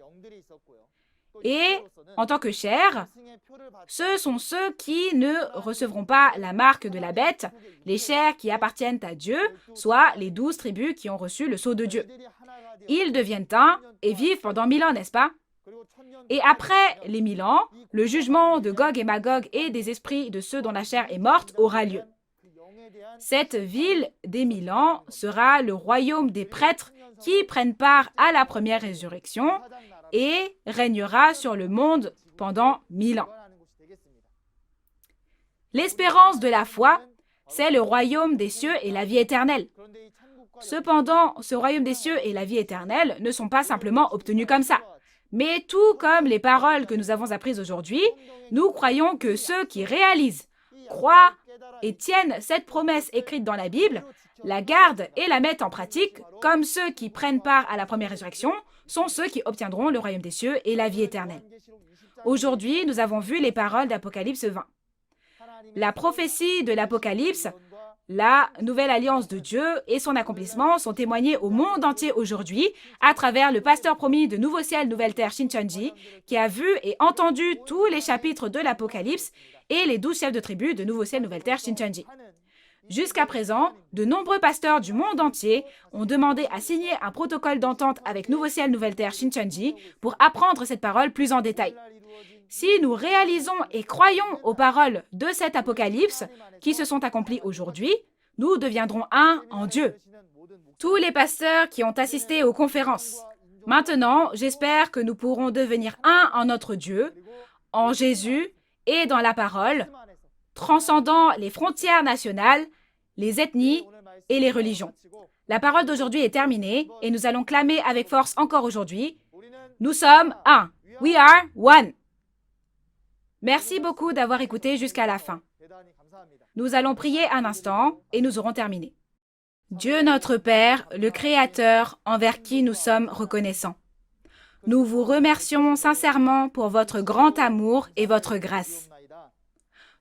Et, en tant que chair, ce sont ceux qui ne recevront pas la marque de la bête, les chairs qui appartiennent à Dieu, soit les 12 tribus qui ont reçu le sceau de Dieu. Ils deviennent un et vivent pendant 1000 ans, n'est-ce pas? Et après les 1000 ans, le jugement de Gog et Magog et des esprits de ceux dont la chair est morte aura lieu. Cette ville des 1000 ans sera le royaume des prêtres qui prennent part à la première résurrection et régnera sur le monde pendant 1000 ans. L'espérance de la foi, c'est le royaume des cieux et la vie éternelle. Cependant, ce royaume des cieux et la vie éternelle ne sont pas simplement obtenus comme ça. Mais tout comme les paroles que nous avons apprises aujourd'hui, nous croyons que ceux qui réalisent, croient et tiennent cette promesse écrite dans la Bible, la gardent et la mettent en pratique, comme ceux qui prennent part à la première résurrection, sont ceux qui obtiendront le royaume des cieux et la vie éternelle. Aujourd'hui, nous avons vu les paroles d'Apocalypse 20. La prophétie de l'Apocalypse, la nouvelle alliance de Dieu et son accomplissement sont témoignés au monde entier aujourd'hui à travers le pasteur promis de Nouveau Ciel, Nouvelle Terre, Shincheonji, qui a vu et entendu tous les chapitres de l'Apocalypse et les 12 chefs de tribu de Nouveau Ciel, Nouvelle Terre, Shincheonji. Jusqu'à présent, de nombreux pasteurs du monde entier ont demandé à signer un protocole d'entente avec Nouveau Ciel, Nouvelle Terre, Shincheonji pour apprendre cette parole plus en détail. Si nous réalisons et croyons aux paroles de cet apocalypse qui se sont accomplies aujourd'hui, nous deviendrons un en Dieu. Tous les pasteurs qui ont assisté aux conférences. Maintenant, j'espère que nous pourrons devenir un en notre Dieu, en Jésus et dans la parole, transcendant les frontières nationales, les ethnies et les religions. La parole d'aujourd'hui est terminée et nous allons clamer avec force encore aujourd'hui. Nous sommes un. We are one. Merci beaucoup d'avoir écouté jusqu'à la fin. Nous allons prier un instant et nous aurons terminé. Dieu notre Père, le Créateur, envers qui nous sommes reconnaissants. Nous vous remercions sincèrement pour votre grand amour et votre grâce.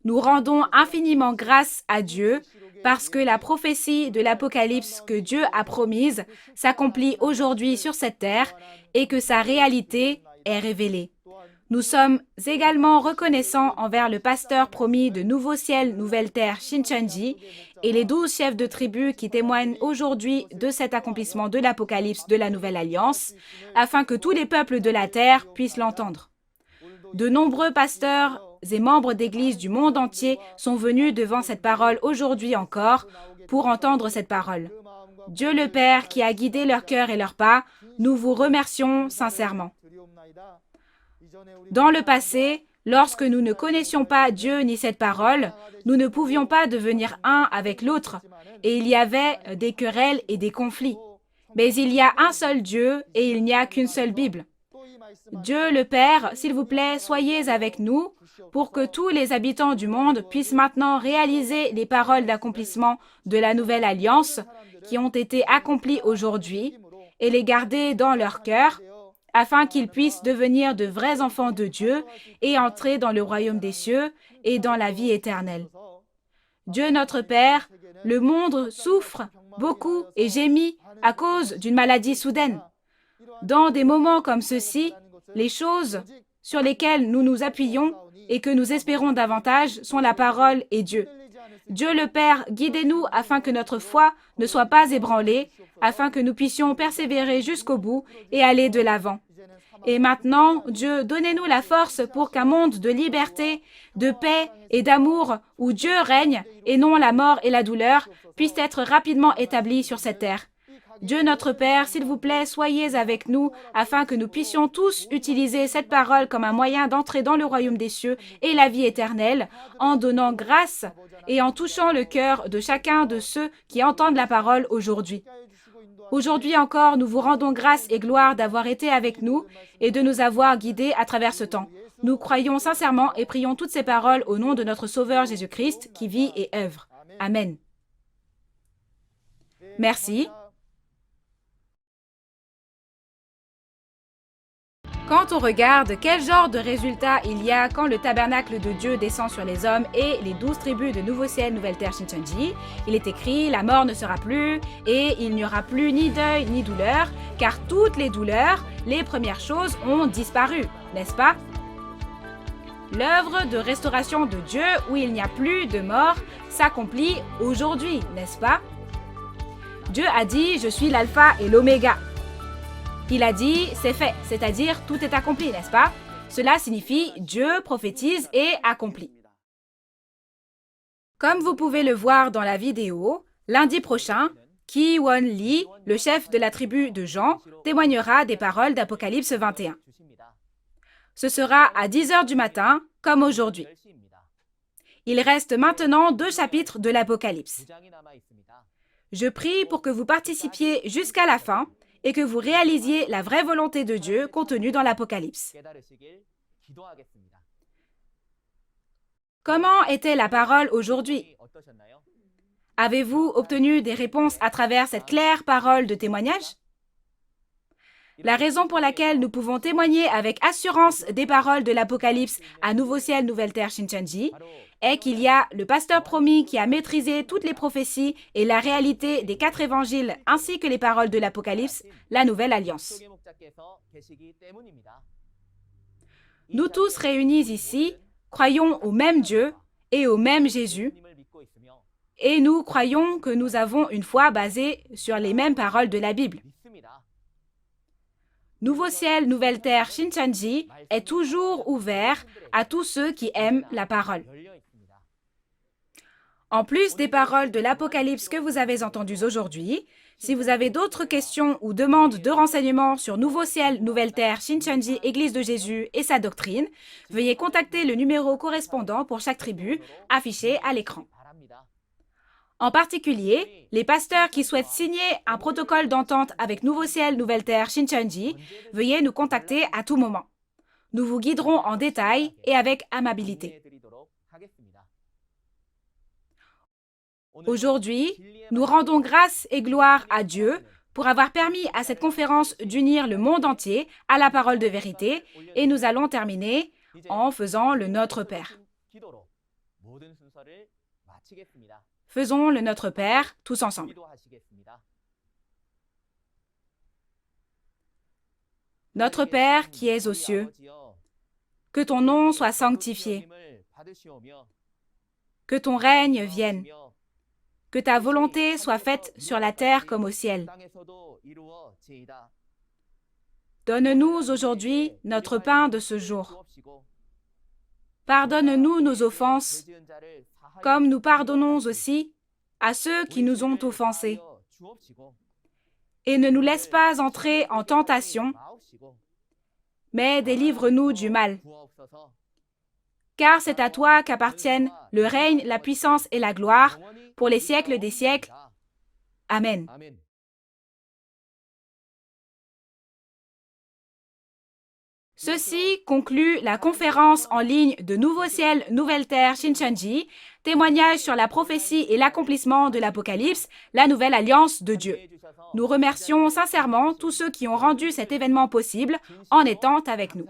Nous rendons infiniment grâce à Dieu parce que la prophétie de l'Apocalypse que Dieu a promise s'accomplit aujourd'hui sur cette terre et que sa réalité est révélée. Nous sommes également reconnaissants envers le pasteur promis de Nouveau Ciel, Nouvelle Terre, Shincheonji et les 12 chefs de tribu qui témoignent aujourd'hui de cet accomplissement de l'Apocalypse de la Nouvelle Alliance, afin que tous les peuples de la terre puissent l'entendre. De nombreux pasteurs et membres d'églises du monde entier sont venus devant cette parole aujourd'hui encore pour entendre cette parole. Dieu le Père qui a guidé leur cœur et leurs pas, nous vous remercions sincèrement. Dans le passé, lorsque nous ne connaissions pas Dieu ni cette parole, nous ne pouvions pas devenir un avec l'autre et il y avait des querelles et des conflits. Mais il y a un seul Dieu et il n'y a qu'une seule Bible. Dieu le Père, s'il vous plaît, soyez avec nous pour que tous les habitants du monde puissent maintenant réaliser les paroles d'accomplissement de la Nouvelle Alliance qui ont été accomplies aujourd'hui et les garder dans leur cœur afin qu'ils puissent devenir de vrais enfants de Dieu et entrer dans le royaume des cieux et dans la vie éternelle. Dieu notre Père, le monde souffre beaucoup et gémit à cause d'une maladie soudaine. Dans des moments comme ceux-ci, les choses sur lesquelles nous nous appuyons et que nous espérons davantage sont la parole et Dieu. Dieu le Père, guidez-nous afin que notre foi ne soit pas ébranlée, afin que nous puissions persévérer jusqu'au bout et aller de l'avant. Et maintenant, Dieu, donnez-nous la force pour qu'un monde de liberté, de paix et d'amour où Dieu règne et non la mort et la douleur puisse être rapidement établi sur cette terre. Dieu notre Père, s'il vous plaît, soyez avec nous afin que nous puissions tous utiliser cette parole comme un moyen d'entrer dans le royaume des cieux et la vie éternelle en donnant grâce et en touchant le cœur de chacun de ceux qui entendent la parole aujourd'hui. Aujourd'hui encore, nous vous rendons grâce et gloire d'avoir été avec nous et de nous avoir guidés à travers ce temps. Nous croyons sincèrement et prions toutes ces paroles au nom de notre Sauveur Jésus-Christ qui vit et œuvre. Amen. Merci. Quand on regarde quel genre de résultat il y a quand le tabernacle de Dieu descend sur les hommes et les 12 tribus de Nouveau Ciel, Nouvelle Terre, Shincheonji, il est écrit « La mort ne sera plus et il n'y aura plus ni deuil ni douleur, car toutes les douleurs, les premières choses ont disparu, n'est-ce pas ?» L'œuvre de restauration de Dieu où il n'y a plus de mort s'accomplit aujourd'hui, n'est-ce pas? Dieu a dit « Je suis l'alpha et l'oméga ». Il a dit « c'est fait », c'est-à-dire tout est accompli, n'est-ce pas? Cela signifie Dieu prophétise et accomplit. Comme vous pouvez le voir dans la vidéo, lundi prochain, Ki-Won Lee, le chef de la tribu de Jean, témoignera des paroles d'Apocalypse 21. Ce sera à 10h du matin, comme aujourd'hui. Il reste maintenant 2 chapitres de l'Apocalypse. Je prie pour que vous participiez jusqu'à la fin et que vous réalisiez la vraie volonté de Dieu contenue dans l'Apocalypse. Comment était la parole aujourd'hui? Avez-vous obtenu des réponses à travers cette claire parole de témoignage? La raison pour laquelle nous pouvons témoigner avec assurance des paroles de l'Apocalypse à Nouveau Ciel, Nouvelle Terre, Shincheonji est qu'il y a le pasteur promis qui a maîtrisé toutes les prophéties et la réalité des 4 évangiles ainsi que les paroles de l'Apocalypse, la Nouvelle Alliance. Nous tous réunis ici croyons au même Dieu et au même Jésus et nous croyons que nous avons une foi basée sur les mêmes paroles de la Bible. Nouveau Ciel, Nouvelle Terre, Shincheonji est toujours ouvert à tous ceux qui aiment la parole. En plus des paroles de l'Apocalypse que vous avez entendues aujourd'hui, si vous avez d'autres questions ou demandes de renseignements sur Nouveau Ciel, Nouvelle Terre, Shincheonji, Église de Jésus et sa doctrine, veuillez contacter le numéro correspondant pour chaque tribu, affiché à l'écran. En particulier, les pasteurs qui souhaitent signer un protocole d'entente avec Nouveau Ciel, Nouvelle Terre, Shincheonji, veuillez nous contacter à tout moment. Nous vous guiderons en détail et avec amabilité. Aujourd'hui, nous rendons grâce et gloire à Dieu pour avoir permis à cette conférence d'unir le monde entier à la parole de vérité et nous allons terminer en faisant le Notre Père. Faisons le Notre Père tous ensemble. Notre Père qui es aux cieux, que ton nom soit sanctifié, que ton règne vienne, que ta volonté soit faite sur la terre comme au ciel. Donne-nous aujourd'hui notre pain de ce jour. Pardonne-nous nos offenses, comme nous pardonnons aussi à ceux qui nous ont offensés. Et ne nous laisse pas entrer en tentation, mais délivre-nous du mal. Car c'est à toi qu'appartiennent le règne, la puissance et la gloire pour les siècles des siècles. Amen. Ceci conclut la conférence en ligne de Nouveau Ciel, Nouvelle Terre, Shincheonji, témoignage sur la prophétie et l'accomplissement de l'Apocalypse, la nouvelle alliance de Dieu. Nous remercions sincèrement tous ceux qui ont rendu cet événement possible en étant avec nous.